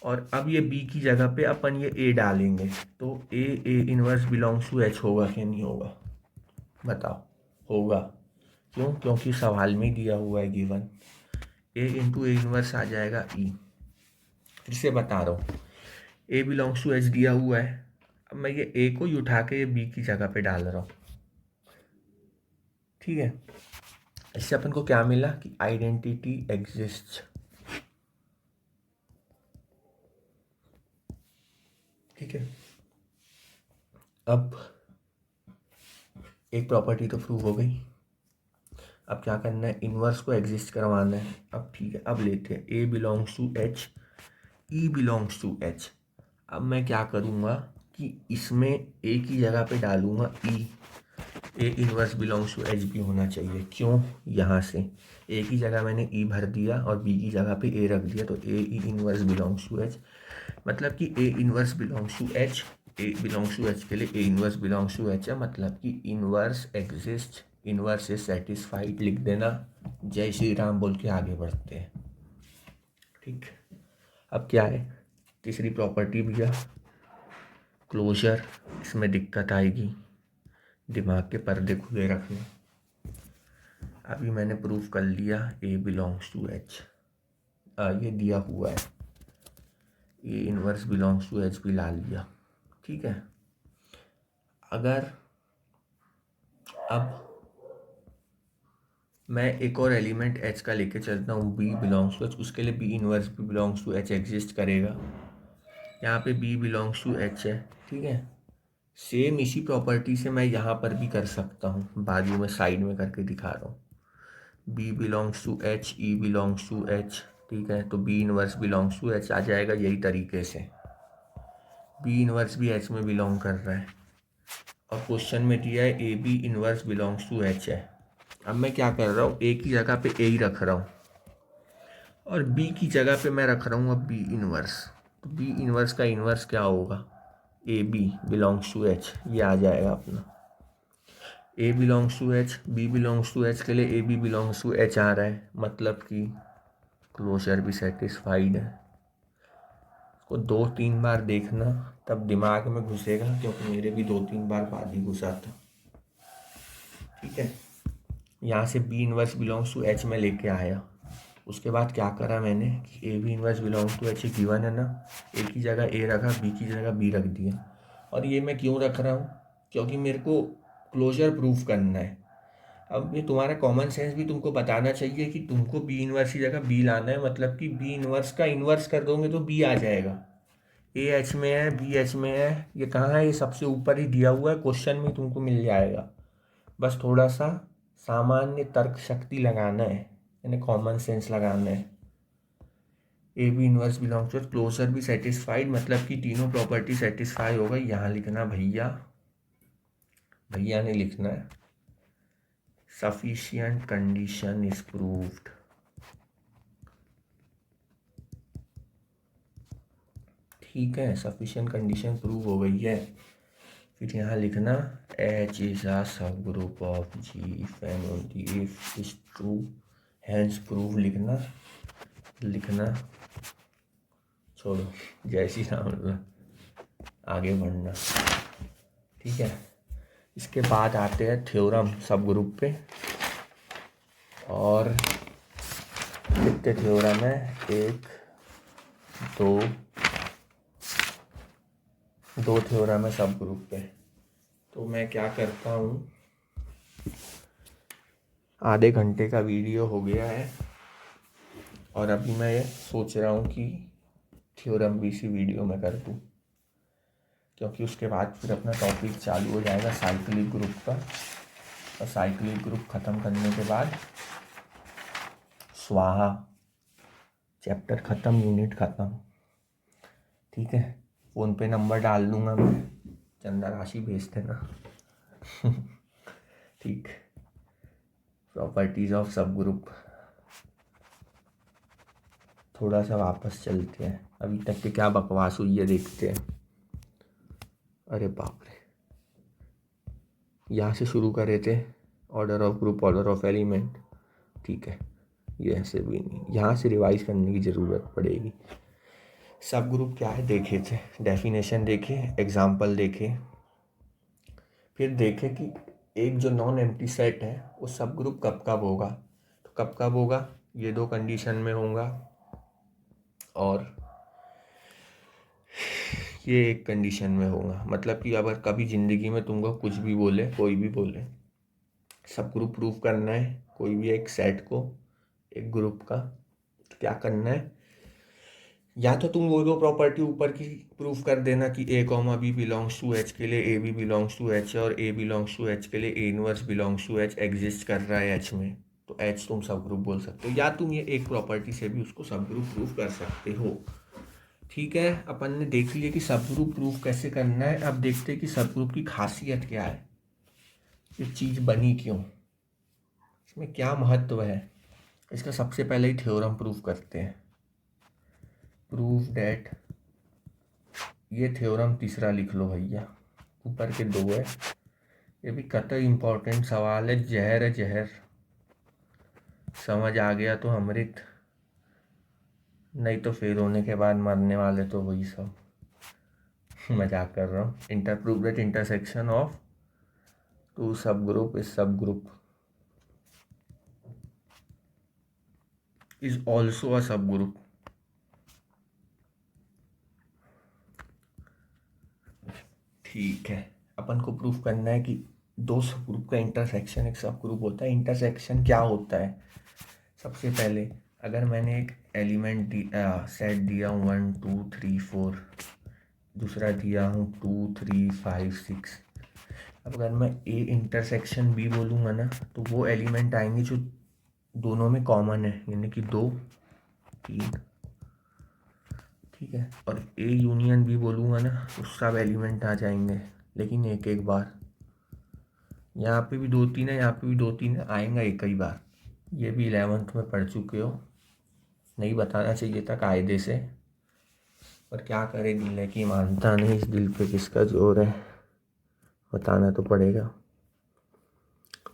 और अब ये बी की जगह पे अपन ये ए डालेंगे, तो A inverse belongs to H होगा कि नहीं होगा, बताओ। होगा। क्यों, क्योंकि सवाल में दिया हुआ है given, A into A inverse आ जाएगा ई। फिर से बता रहा हूँ, ए बिलोंग्स टू एच दिया हुआ है, अब मैं ये ए को ही उठा के ये बी की जगह पे डाल रहा हूँ। ठीक है, इससे अपन को क्या मिला कि आइडेंटिटी एग्जिस्ट। ठीक है, अब एक प्रॉपर्टी तो प्रूव हो गई। अब क्या करना है, इनवर्स को एग्जिस्ट करवाना है। अब ठीक है, अब लेते हैं A belongs to H, E belongs to H. अब मैं क्या करूँगा कि इसमें ए की जगह पे डालूँगा E. A inverse belongs to H भी होना चाहिए। क्यों? यहाँ से ए की जगह मैंने ई भर दिया और बी की जगह पे ए रख दिया, तो A E inverse belongs to H. मतलब कि ए inverse belongs to H, A belongs to H के लिए A inverse belongs to H है, मतलब कि inverse exist, inverse is satisfied लिख देना। जय श्री राम बोल के आगे बढ़ते हैं। ठीक, अब क्या है, तीसरी प्रॉपर्टी भैया क्लोजर। इसमें दिक्कत आएगी, दिमाग के पर्दे खुले रखना। अभी मैंने प्रूफ कर लिया ए बिलोंग्स टू एच, ये दिया हुआ है, A inverse belongs to H भी ला लिया। ठीक है, अगर अब मैं एक और एलिमेंट एच का लेके चलता हूँ, बी बिलोंग्स टू एच, उसके लिए बी इनवर्स भी बिलोंग्स टू एच एग्जिस्ट करेगा। यहाँ पे बी बिलोंग्स टू एच है। ठीक है, सेम इसी प्रॉपर्टी से मैं यहाँ पर भी कर सकता हूँ, बाजू में साइड में करके दिखा रहा हूँ। B belongs to H, E belongs to H. ठीक है, तो B inverse belongs to H आ जाएगा यही तरीके से। बी इनवर्स भी एच में बिलोंग कर रहा है और क्वेश्चन में दिया है A B inverse belongs to H है। अब मैं क्या कर रहा हूँ, ए की जगह पे ए ही रख रहा हूँ और बी की जगह पे मैं रख रहा हूँ अब बी इनवर्स। तो बी इनवर्स का इनवर्स क्या होगा, A B belongs to H, ये आ जाएगा अपना। A belongs to H, B belongs to H के लिए A B belongs to H आ रहा है, मतलब कि क्लोजर भी सेटिस्फाइड है। इसको 2-3 बार देखना तब दिमाग में घुसेगा, क्योंकि मेरे भी 2-3 बार बाद ही घुसा था। ठीक है, यहाँ से B inverse belongs to H में लेके आया। उसके बाद क्या करा मैंने कि A B inverse belongs to H given है ना, ए की जगह ए रखा, बी की जगह बी रख दिया। और ये मैं क्यों रख रहा हूँ, क्योंकि मेरे को क्लोजर प्रूफ करना है। अब ये तुम्हारा कॉमन सेंस भी तुमको बताना चाहिए कि तुमको बी इनवर्स की जगह बी लाना है, मतलब कि बी इनवर्स का इनवर्स कर दोगे तो बी आ जाएगा। ए एच में है, बी एच में है, ये कहाँ है, ये सबसे ऊपर ही दिया हुआ है, क्वेश्चन में तुमको मिल जाएगा। बस थोड़ा सा सामान्य तर्क शक्ति लगाना है, यानी कॉमन सेंस लगाना है। A B inverse belongs to closure भी सेटिस्फाइड, मतलब कि तीनों प्रॉपर्टी सेटिस्फाई हो गई। यहाँ लिखना भैया, भैया ने लिखना है सफिशिएंट कंडीशन इज प्रूव्ड। ठीक है, सफिशिएंट कंडीशन प्रूव हो गई है। फिर यहाँ लिखना H is a subgroup of G if and only if is true hence prove. लिखना छोड़ो, जय श्री राम, आगे बढ़ना। ठीक है, इसके बाद आते हैं थ्योरम सब ग्रुप पे। और कितने थ्योरम है, 1 2 थ्योरम है सब ग्रुप पे। तो मैं क्या करता हूँ, आधे घंटे का वीडियो हो गया है और अभी मैं सोच रहा हूँ कि थ्योरम भी इसी वीडियो में कर दूँ, क्योंकि उसके बाद फिर अपना टॉपिक चालू हो जाएगा साइक्लिक ग्रुप का। और साइक्लिक ग्रुप ख़त्म करने के बाद स्वाहा, चैप्टर ख़त्म, यूनिट ख़त्म। ठीक है, फ़ोन पे नंबर डाल दूँगा मैं, चंदा राशि भेज देना। ठीक, प्रॉपर्टीज़ ऑफ सब ग्रुप। थोड़ा सा वापस चलते हैं, अभी तक के क्या बकवास हुई है देखते हैं। अरे बाप रे, यहाँ से शुरू करे थे, order of group, order of element. ठीक है, ये ऐसे भी नहीं, यहाँ से रिवाइज करने की ज़रूरत पड़ेगी। सब ग्रुप क्या है देखे थे, डेफिनेशन देखे, एग्जाम्पल देखे, फिर देखे कि एक जो नॉन एम्प्टी सेट है वो सब ग्रुप कब कब होगा। तो कब कब होगा, ये 2 कंडीशन में होगा और ये एक कंडीशन में होगा। मतलब कि अगर कभी ज़िंदगी में तुमको कुछ भी बोले, कोई भी बोले, सब ग्रुप प्रूफ करना है कोई भी एक सेट को, एक ग्रुप का, तो क्या करना है, या तो तुम वो 2 प्रॉपर्टी ऊपर की प्रूफ कर देना कि A comma B belongs to H के लिए A B belongs to H है और ए बिलोंग्स टू एच के लिए A inverse belongs to H exist कर रहा है एच में, तो एच तुम सब ग्रुप बोल सकते हो। या तुम ये एक प्रॉपर्टी से भी उसको सब ग्रुप प्रूफ कर सकते हो। ठीक है, अपन ने देख लिया कि सब ग्रुप प्रूफ कैसे करना है। अब देखते हैं कि सब ग्रुप की खासियत क्या है, ये चीज़ बनी क्यों, इसमें क्या महत्व है। इसका सबसे पहले ही थ्योरम प्रूफ करते हैं। प्रूफ डेट, ये थ्योरम तीसरा लिख लो भैया, ऊपर के दो है, ये भी कतई इम्पोर्टेंट सवाल है। जहर है जहर, समझ आ गया तो अमृत, नहीं तो फेल होने के बाद मरने वाले तो वही सब। मजाक कर रहा हूँ। Prove that intersection of two subgroup is also a subgroup. ठीक है, अपन को प्रूफ करना है कि दो सब ग्रुप का इंटरसेक्शन एक सब ग्रुप होता है। इंटरसेक्शन क्या होता है, सबसे पहले अगर मैंने एक एलिमेंट सेट दिया हूँ 1 2 3 4, दूसरा दिया हूँ 2 3 5 6, अब अगर मैं ए इंटरसेक्शन बी बोलूँगा ना, तो वो एलिमेंट आएंगे जो दोनों में कॉमन है, यानी कि 2 3, ठीक है। और ए यूनियन बी बोलूँगा ना, तो सब एलिमेंट आ जाएंगे, लेकिन एक एक बार। यहाँ पे भी 2 3 है, यहाँ पे भी 2 3 है, आएगा एक ही बार। ये भी 11th में पढ़ चुके हो, नहीं बताना चाहिए था कायदे से, पर क्या करे, दिल है कि मानता नहीं, इस दिल पे किसका जोर है, बताना तो पड़ेगा।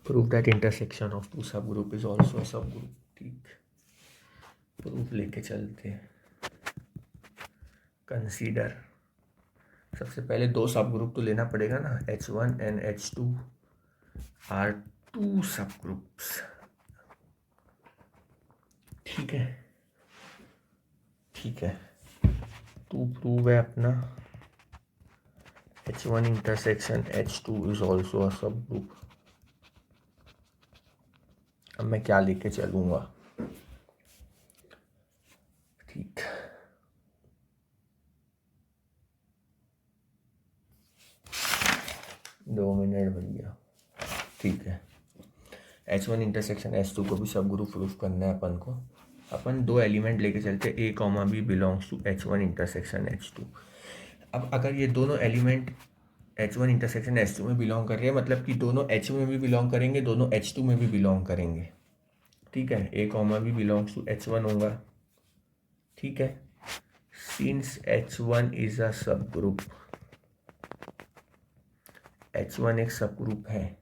Proof that intersection of two subgroup is also a subgroup. ठीक, प्रूफ लेके चलते हैं। कंसीडर, सबसे पहले दो सब ग्रुप तो लेना पड़ेगा ना, H1 and H2 are two subgroups. ठीक है, ठीक है, टू प्रूव है अपना H1 intersection H2 is also a subgroup. अब मैं क्या लेके चलूँगा, ठीक, दो मिनट भैया। ठीक है, H1 इंटरसेक्शन H2 को भी सब ग्रुप प्रूफ करना है अपन को। अपन दो एलिमेंट लेके चलते, A comma B belongs to H1 intersection H2। अब अगर ये दोनों एलिमेंट H1 इंटरसेक्शन H2 में बिलोंग कर रहे हैं, मतलब कि दोनों H में भी बिलोंग करेंगे, दोनों H2 में भी बिलोंग करेंगे। ठीक है, A comma B belongs to H1 होगा। ठीक है, सिंस H1 इज अ सब ग्रुप, H1 एक सब ग्रुप है,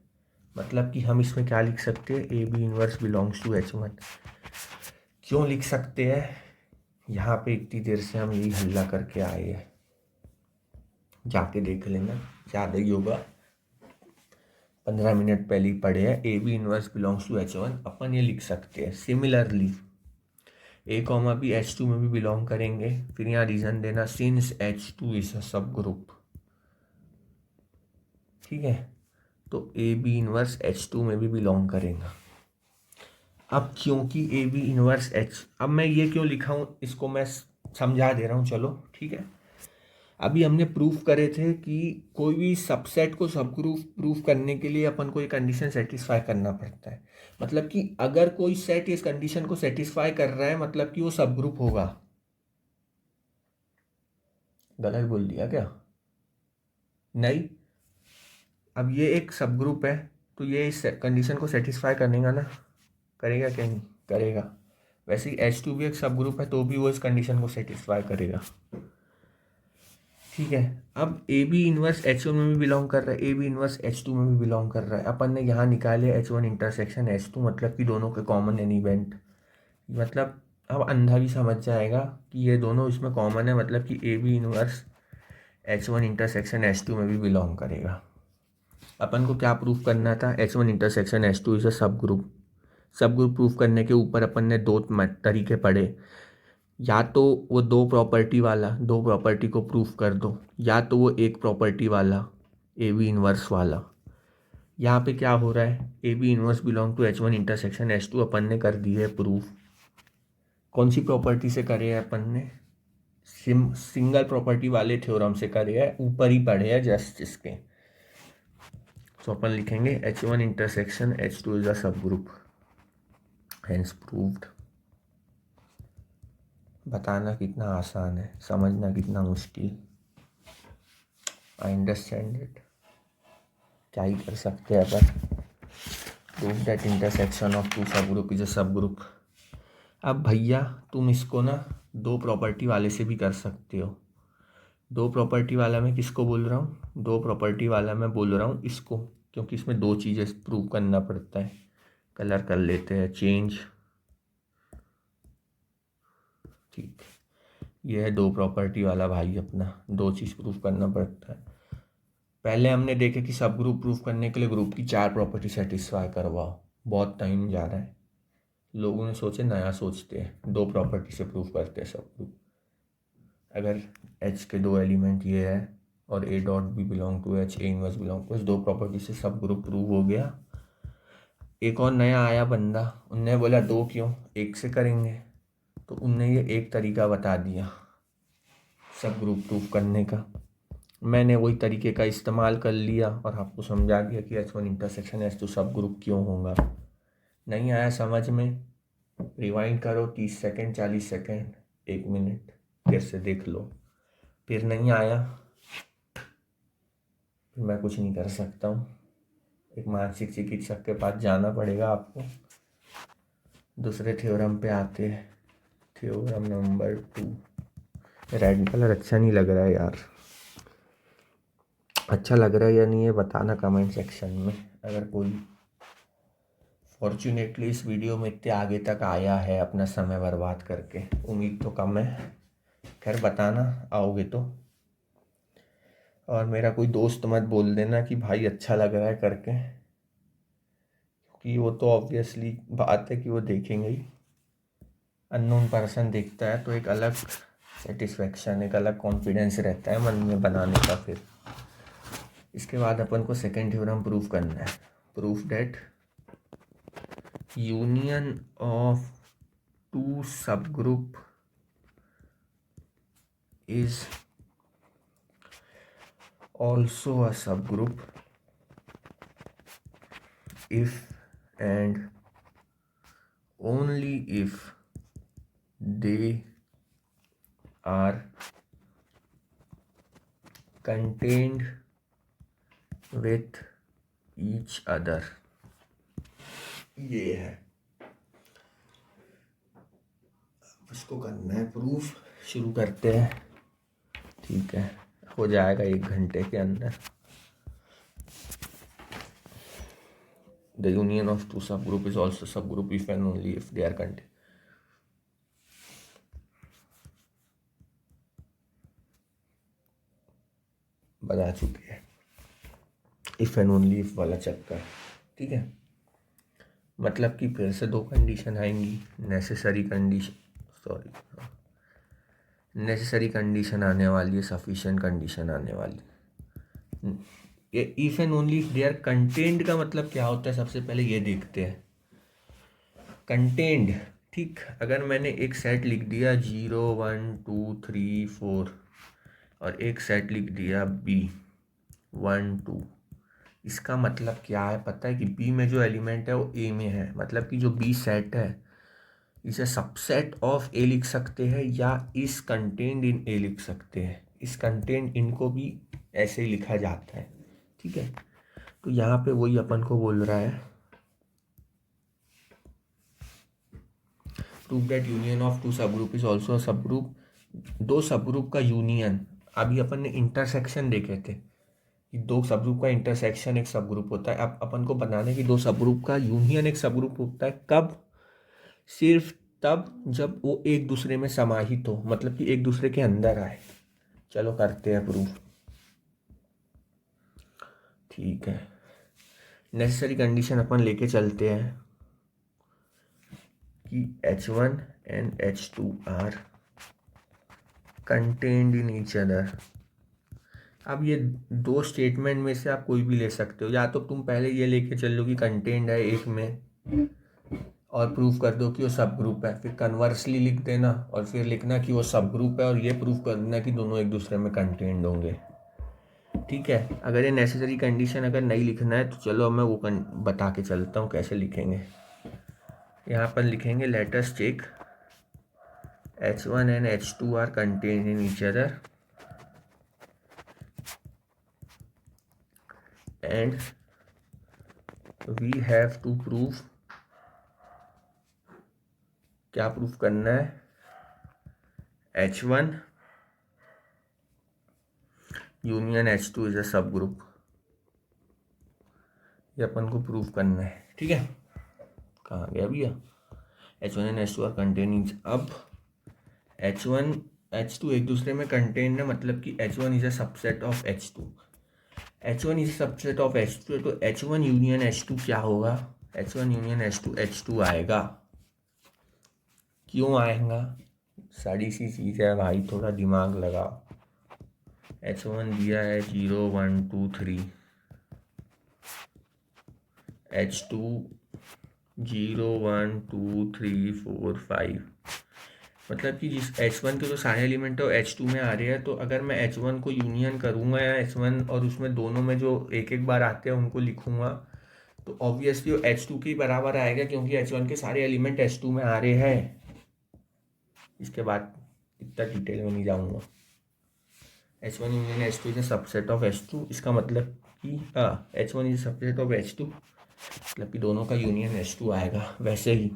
मतलब कि हम इसमें क्या लिख सकते हैं, A B inverse belongs to H1। क्यों लिख सकते हैं, यहाँ पे इतनी देर से हम यही हल्ला करके आए हैं, जाके देख लेना, ज़्यादा ही होगा, 15 मिनट पहले ही पढ़े हैं। A B inverse belongs to H1, अपन ये लिख सकते हैं। सिमिलरली ए कॉमा बी H2 में भी बिलोंग करेंगे। फिर यहाँ रीज़न देना, since H2 is a subgroup. ठीक है, तो ए बी इनवर्स H2 में भी बिलोंग करेगा। अब क्योंकि ए बी इनवर्स H, अब मैं ये क्यों लिखा हूँ इसको मैं समझा दे रहा हूँ, चलो ठीक है। अभी हमने प्रूफ करे थे कि कोई भी सबसेट को सब ग्रुप प्रूफ करने के लिए अपन को ये कंडीशन सेटिस्फाई करना पड़ता है। मतलब कि अगर कोई सेट इस कंडीशन को सेटिस्फाई कर रहा है, मतलब कि वो सब ग्रुप होगा। गलत बोल दिया क्या, नहीं, अब ये एक सब ग्रुप है, तो ये इस कंडीशन को सेटिस्फाई करेगा ना, करेगा क्या, नहीं करेगा। वैसे ही H2 भी एक सब ग्रुप है, तो भी वो इस कंडीशन को सेटिस्फाई करेगा। ठीक है, अब ए बी इनवर्स H1 में भी बिलोंग कर रहा है, ए बी इनवर्स H2 में भी बिलोंग कर रहा है। अपन ने यहाँ निकाले H1 इंटरसेक्शन H2, मतलब कि दोनों के कॉमन एन इवेंट, मतलब अब अंधा भी समझ जाएगा कि ये दोनों इसमें कॉमन है, मतलब कि A B inverse H1 intersection H2 में भी बिलोंग करेगा। अपन को क्या प्रूफ करना था, H1 intersection H2 is a सब ग्रुप। सब ग्रुप प्रूफ करने के ऊपर अपन ने दो तरीके पढ़े, या तो वो दो प्रॉपर्टी को प्रूफ कर दो, या तो वो एक प्रॉपर्टी वाला ए बी इनवर्स वाला। यहाँ पे क्या हो रहा है, A B inverse belong to H1 intersection H2 अपन ने कर दी है प्रूफ। कौन सी प्रॉपर्टी से करे हैं अपन ने, सिंगल प्रॉपर्टी वाले थ्योरम से करे हैं, ऊपर ही पढ़े हैं जस्ट इसके। तो अपन लिखेंगे H1 intersection H2 is a सब ग्रुप, हेंस प्रूव्ड। बताना कितना आसान है, समझना कितना मुश्किल। I understand it. क्या ही कर सकते हैं अपन। Prove that intersection of two subgroup is a subgroup. अब भैया तुम इसको ना दो प्रॉपर्टी वाले से भी कर सकते हो। दो प्रॉपर्टी वाला मैं किसको बोल रहा हूँ? दो प्रॉपर्टी वाला मैं बोल रहा हूँ इसको, क्योंकि इसमें दो चीज़ें प्रूव करना पड़ता है। कलर कर लेते हैं चेंज। ठीक, ये है दो प्रॉपर्टी वाला भाई अपना, दो चीज़ प्रूव करना पड़ता है। पहले हमने देखे कि सब ग्रुप प्रूव करने के लिए ग्रुप की चार प्रॉपर्टी सेटिस्फाई करवाओ। बहुत टाइम जा रहा है, लोगों ने सोचे नया सोचते हैं, दो प्रॉपर्टी से प्रूव करते हैं सब ग्रुप। अगर H के दो एलिमेंट ये है और A dot B belong to H, A inverse belong to H, दो प्रॉपर्टी से सब ग्रुप प्रूव हो गया। एक और नया आया बंदा, उनने बोला दो क्यों, एक से करेंगे। तो उनने ये एक तरीका बता दिया सब ग्रुप प्रूव करने का। मैंने वही तरीके का इस्तेमाल कर लिया और आपको समझा दिया कि H1 इंटरसेक्शन H2 सब ग्रुप क्यों होगा। नहीं आया समझ में, रिवाइंड करो 30 सेकेंड, 40 सेकेंड, 1 मिनट, फिर से देख लो। फिर नहीं आया, फिर मैं कुछ नहीं कर सकता हूँ, एक मानसिक चिकित्सक के पास जाना पड़ेगा आपको। दूसरे थ्योरम पे आते हैं, थ्योरम नंबर 2। रेड कलर अच्छा नहीं लग रहा है यार, अच्छा लग रहा है या नहीं ये बताना कमेंट सेक्शन में। अगर कोई फॉर्चुनेटली इस वीडियो में इतने आगे तक आया है अपना समय बर्बाद करके, उम्मीद तो कम है, खैर बताना आओगे तो। और मेरा कोई दोस्त मत बोल देना कि भाई अच्छा लग रहा है करके, क्योंकि वो तो ऑब्वियसली बात है कि वो देखेंगे ही। अननोन पर्सन देखता है तो एक अलग सेटिस्फेक्शन, एक अलग कॉन्फिडेंस रहता है मन में बनाने का। फिर इसके बाद अपन को सेकेंड थ्योरम प्रूव करना है। Proof that union of two subgroup is also a subgroup if and only if they are contained with each other। ये है, इसको करना है प्रूफ। शुरू करते हैं, ठीक है, हो जाएगा 1 घंटे के अंदर। The union of two subgroup is also subgroup if and only if they are contained। बता चुके हैं इफ एंड ओनली इफ वाला चक्कर, ठीक है। मतलब कि फिर से दो कंडीशन आएंगी, नेसेसरी कंडीशन आने वाली है, सफिशिएंट कंडीशन आने वाली है। ये if and only if they are contained का मतलब क्या होता है, सबसे पहले ये देखते हैं। कंटेन्ड, ठीक, अगर मैंने एक सेट लिख दिया 0 1 2 3 4 और एक सेट लिख दिया B 1 2, इसका मतलब क्या है पता है कि B में जो एलिमेंट है वो A में है, मतलब कि जो B सेट है इसे सबसेट ऑफ A लिख सकते हैं या इस कंटेन्ड इन A लिख सकते हैं। इस कंटेन्ड इनको भी ऐसे ही लिखा जाता है, ठीक है। तो यहाँ पे वही अपन को बोल रहा है, prove that union of two subgroup is also subgroup. दो सब ग्रुप का यूनियन, अभी अपन ने इंटरसेक्शन देखे थे कि दो सब ग्रुप का इंटरसेक्शन एक सब ग्रुप होता है। अब अपन को बनाने की दो सब ग्रुप का यूनियन एक सब ग्रुप होता है कब? सिर्फ तब जब वो एक दूसरे में समाहित हो, मतलब कि एक दूसरे के अंदर आए। चलो करते हैं प्रूफ, ठीक है। नेसेसरी कंडीशन अपन लेके चलते हैं कि H1 and H2 are contained in each other. अब ये दो स्टेटमेंट में से आप कोई भी ले सकते हो, या तो तुम पहले ये लेके चल लो कि कंटेन्ड है एक में और प्रूफ कर दो कि वो सब ग्रुप है, फिर कन्वर्सली लिख देना और फिर लिखना कि वो सब ग्रुप है और ये प्रूफ करना कि दोनों एक दूसरे में कंटेन्ड होंगे, ठीक है। अगर ये नेसेसरी कंडीशन अगर नहीं लिखना है तो चलो मैं वो बता के चलता हूँ कैसे लिखेंगे। यहाँ पर लिखेंगे let us check H1 and H2 are contained in each other and we have to prove, क्या प्रूफ करना है, H1 union H2 is a सब ग्रुप, ये अपन को प्रूफ करना है। ठीक है, कहाँ गया भैया, H1 and H2 are containing. अब H1 H2 एक दूसरे में कंटेन्ड है, मतलब कि H1 is a subset of H2, H1 is subset of H2, तो H1 यूनियन H2 क्या होगा, H1 यूनियन H2 H2 आएगा। क्यों आएगा, सारी सी चीज़ है भाई, थोड़ा दिमाग लगाओ। H1 दिया है 0 1 2 3, H2 0 1 2 3 4 5, मतलब कि जिस H1 के तो सारे एलिमेंट तो H2 में आ रहे हैं, तो अगर मैं H1 को यूनियन करूँगा या H1 और उसमें दोनों में जो एक एक बार आते हैं उनको लिखूँगा, तो ऑब्वियसली वो H2 के बराबर आएगा, क्योंकि H1 के सारे एलिमेंट H2 में आ रहे हैं। इसके बाद इतना डिटेल में नहीं जाऊँगा। H1 union H2 is a subset of H2, इसका मतलब कि H1 is subset of H2, मतलब कि दोनों का यूनियन H2 आएगा। वैसे ही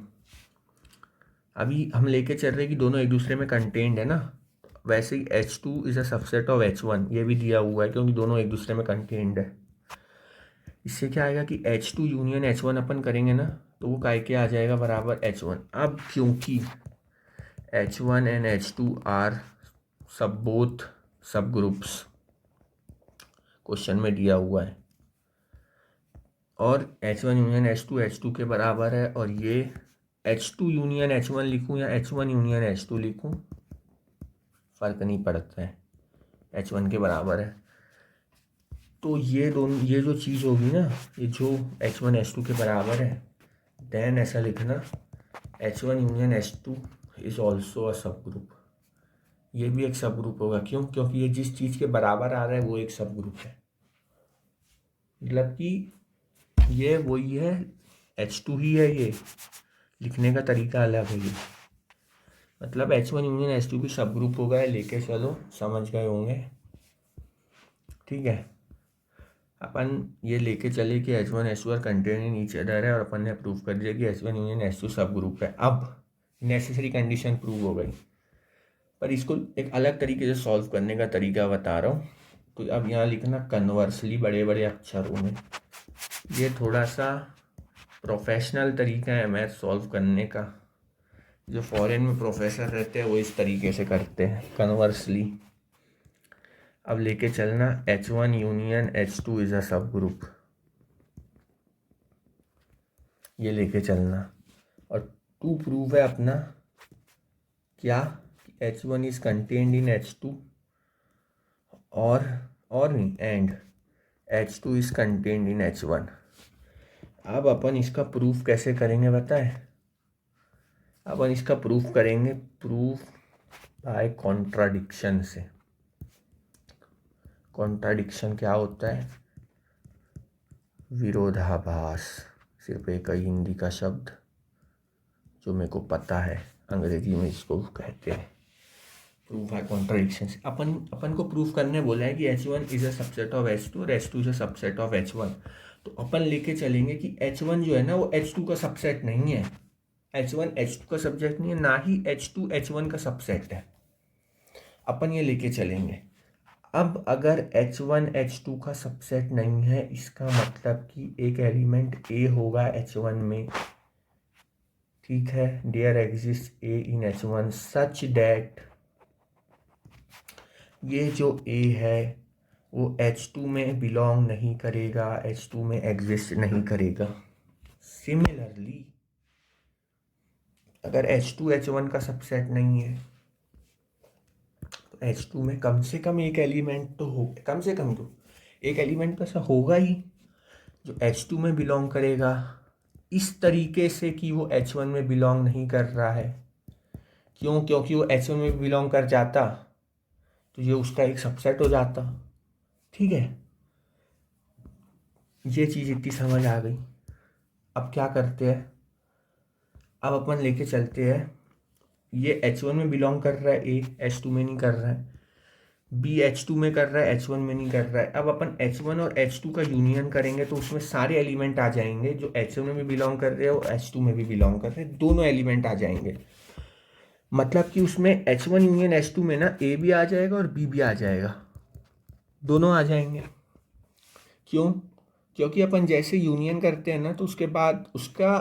अभी हम लेके चल रहे हैं कि दोनों एक दूसरे में कंटेन्ड है ना, वैसे ही H2 is a subset of H1, ये भी दिया हुआ है क्योंकि दोनों एक दूसरे में कंटेन्ड है। इससे क्या आएगा कि H2 यूनियन H1 अपन करेंगे ना, तो वो काय के आ जाएगा बराबर H1। अब क्योंकि H1 एंड H2 आर सब बोथ सब ग्रुप्स, क्वेश्चन में दिया हुआ है, और H1 यूनियन H2 के बराबर है, और ये H2 यूनियन H1 लिखूँ या H1 यूनियन H2 लिखूँ फ़र्क नहीं पड़ता है, H1 के बराबर है। तो ये दोनों, ये जो चीज़ होगी ना, ये जो H1 H2 के बराबर है, देन ऐसा लिखना H1 union H2 is also a सब ग्रुप, ये भी एक सब ग्रुप होगा। क्यों, क्योंकि ये जिस चीज़ के बराबर आ रहा है वो एक सब ग्रुप है, मतलब कि ये वही है, H2 ही है, ये लिखने का तरीका अलग है। ये मतलब H1 यूनियन H2 भी सब ग्रुप होगा, लेके चलो, समझ गए होंगे। ठीक है, अपन ये लेके चले कि H1 H2 are contain in each other है, और अपन ने प्रूव कर दिया कि H1 यूनियन H2 सब ग्रुप है। अब नेसेसरी कंडीशन प्रूव हो गई, पर इसको एक अलग तरीके से सॉल्व करने का तरीका बता रहा हूँ। तो अब यहाँ लिखना कन्वर्सली बड़े बड़े अक्षरों में, ये थोड़ा सा प्रोफेशनल तरीका है मैथ सॉल्व करने का, जो फॉरेन में प्रोफेसर रहते हैं वो इस तरीके से करते हैं, कन्वर्सली। अब लेके चलना H1 union H2 is a सब ग्रुप, ये लेके चलना, और टू प्रूव है अपना क्या, H1 is contained in H2, और नहीं, and H2 is contained in H1। अब अपन इसका प्रूफ कैसे करेंगे बताएं, अपन इसका प्रूफ करेंगे प्रूफ बाय कॉन्ट्राडिक्शन से। कॉन्ट्राडिक्शन क्या होता है, विरोधाभास, सिर्फ एक ही हिंदी का शब्द जो मेरे को पता है, अंग्रेजी में इसको कहते हैं प्रूफ बाय कॉन्ट्राडिक्शन से। अपन को प्रूफ करने बोला है कि H1 is a subset of H2 और H2 is a subset of H1, तो अपन लेके चलेंगे कि H1 जो है ना वो H2 का सबसेट नहीं है, H1 H2 का सबसेट नहीं है, ना ही H2 H1 का सबसेट है, अपन ये लेके चलेंगे। अब अगर H1 H2 का सबसेट नहीं है, इसका मतलब कि एक एलिमेंट A होगा H1 में, ठीक है, there exist A in H1 such that ये जो A है वो H2 में बिलोंग नहीं करेगा, H2 में एग्जिस्ट नहीं करेगा। सिमिलरली अगर H2 H1 का सबसेट नहीं है, तो H2 में कम से कम एक एलिमेंट तो हो, कम से कम तो एक एलिमेंट तो ऐसा होगा ही जो H2 में बिलोंग करेगा, इस तरीके से कि वो H1 में बिलोंग नहीं कर रहा है। क्यों, क्योंकि वो H1 में बिलोंग कर जाता तो ये उसका एक सबसेट हो जाता। ठीक है, ये चीज़ इतनी समझ आ गई। अब क्या करते हैं, अब अपन लेके चलते हैं ये H1 में बिलोंग कर रहा है, ए H2 में नहीं कर रहा है, बी H2 में कर रहा है, H1 में नहीं कर रहा है। अब अपन H1 और H2 का यूनियन करेंगे तो उसमें सारे एलिमेंट आ जाएंगे, जो H1 में भी बिलोंग कर रहे हैं और H2 में भी बिलोंग कर रहे हैं, दोनों एलिमेंट आ जाएंगे। मतलब कि उसमें H1 यूनियन H2 में ना ए भी आ जाएगा और बी भी आ जाएगा, दोनों आ जाएंगे। क्यों? क्योंकि अपन जैसे यूनियन करते हैं ना तो उसके बाद उसका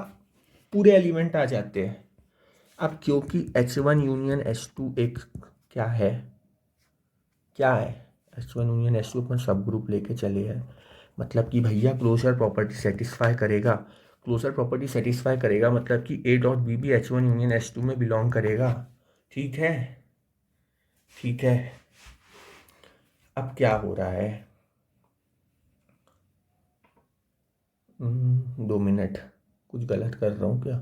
पूरे एलिमेंट आ जाते हैं। अब क्योंकि H1 यूनियन H2 एक क्या है, H1 यूनियन H2 अपन सब ग्रुप लेके चले हैं, मतलब कि भैया क्लोजर प्रॉपर्टी सेटिस्फाई करेगा। क्लोजर प्रॉपर्टी सेटिस्फाई करेगा मतलब कि ए डॉट बी भी H1 यूनियन H2 में बिलोंग करेगा। ठीक है, ठीक है। अब क्या हो रहा है, 2 मिनट, कुछ गलत कर रहा हूँ क्या?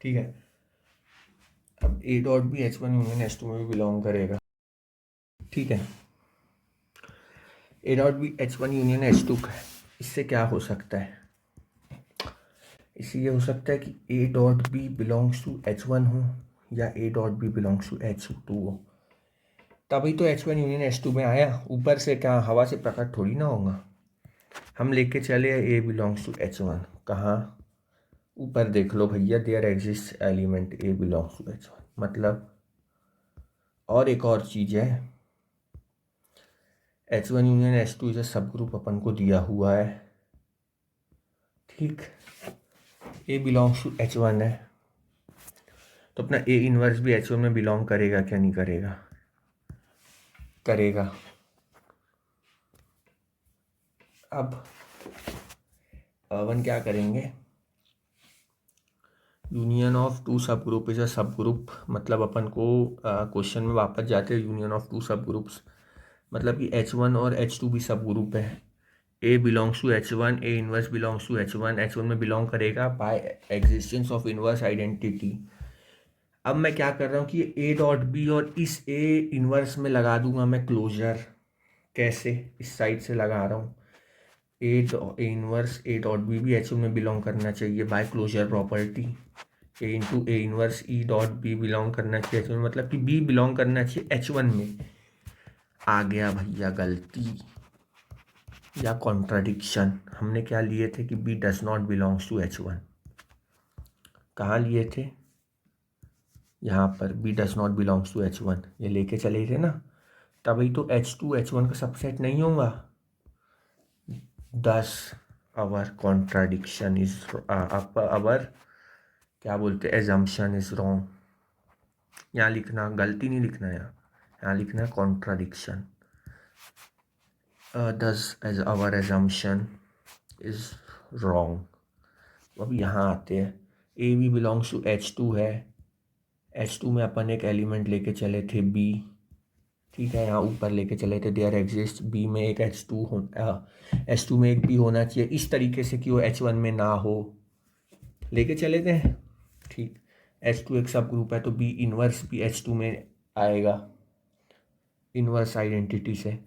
ठीक है, अब ए डॉट भी H1 यूनियन H2 में भी बिलोंग करेगा। ठीक है, ए डॉट भी H1 यूनियन H2 का है। इससे क्या हो सकता है, इससे ये हो सकता है कि A dot B belongs to H1 हो या A dot B belongs to H2 हो। तभी तो H1 यूनियन H2 में आया, ऊपर से क्या हवा से प्रकट थोड़ी ना होगा। हम लेके चले ए बिलोंग्स टू H1, कहाँ? ऊपर देख लो भैया, there exist element A belongs to H1, मतलब और एक और चीज़ है, H1 यूनियन H2 इसे सब ग्रुप अपन को दिया हुआ है। ठीक, ए बिलोंग्स टू H1 है तो अपना ए इनवर्स भी H1 में बिलोंग करेगा क्या? नहीं करेगा, करेगा। अब अपन क्या करेंगे, union of two subgroup is a सब ग्रुप, मतलब अपन को क्वेश्चन में वापस जाते हैं, union of two subgroups मतलब कि H1 और H2 भी सब ग्रुप है। ए belongs to H1, A inverse belongs to H1, H1 में बिलोंग करेगा by existence of inverse identity. अब मैं क्या कर रहा हूँ कि ए डॉट बी और इस ए इनवर्स में लगा दूंगा मैं क्लोजर। कैसे? इस साइड से लगा रहा हूँ, A inverse A dot B भी H1 में बिलोंग करना चाहिए by closure property. A into A inverse E dot B belong करना चाहिए H1 में, मतलब कि बी बिलोंग करना चाहिए H1 में। आ गया भैया गलती या कॉन्ट्राडिक्शन। हमने क्या लिए थे कि B does not belongs to H1, कहाँ लिए थे? यहाँ पर B does not belongs to H1 ये लेके चले थे ना, तभी तो H2 H1 का सबसेट नहीं होगा। दस आवर कॉन्ट्राडिक्शन इज आवर क्या बोलते हैं, एजम्पशन इज रॉन्ग। यहाँ लिखना, गलती नहीं लिखना, यहाँ लिखना contradiction. Thus as our assumption is wrong. अब यहाँ आते हैं, A B belongs to H2 है, H2 में अपन एक एलिमेंट लेके चले थे बी। ठीक है, यहाँ ऊपर लेके चले थे देयर एग्जिस्ट बी में एक H2 में एक बी होना चाहिए, इस तरीके से कि वो H1 में ना हो, लेके चले थे। ठीक, H2 एक सब ग्रुप है तो बी इनवर्स भी H2 में आएगा इनवर्स आइडेंटिटी से।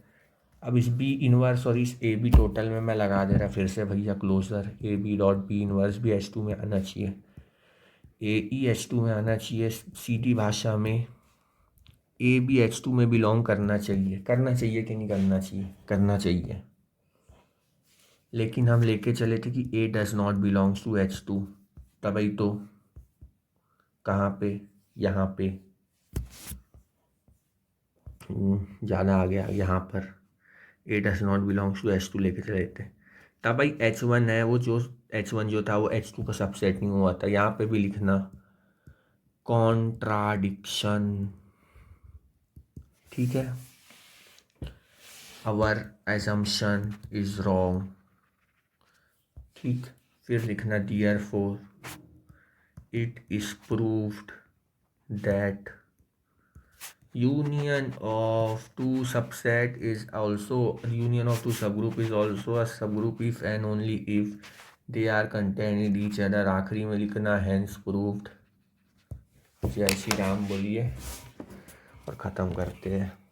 अब इस बी इनवर्स और इस ए बी टोटल में मैं लगा दे रहा फिर से भैया closure, A B dot B inverse भी H2 में आना चाहिए, ए ई H2 में आना चाहिए। सीधी भाषा में ए बी H2 में बिलोंग करना चाहिए, करना चाहिए कि नहीं करना चाहिए? करना चाहिए। लेकिन हम लेके चले थे कि A does not belongs to H2, तभी तो कहाँ पे, यहाँ पे ज़्यादा आ गया, यहाँ पर A does not belongs to H2 लेके चले थे, तब भाई H1 है वो, जो H1 जो था वो H2 का सबसेट नहीं हुआ था। यहाँ पे भी लिखना कॉन्ट्राडिक्शन। ठीक है, आवर एजम्पशन इज रॉन्ग। ठीक, फिर लिखना therefore it is proved that union of two subset is also union of two subgroup is also a subgroup if and only if they are contained in each other। आखिरी में लिखना hence proved। जय श्री राम बोलिए। और ख़त्म करते हैं।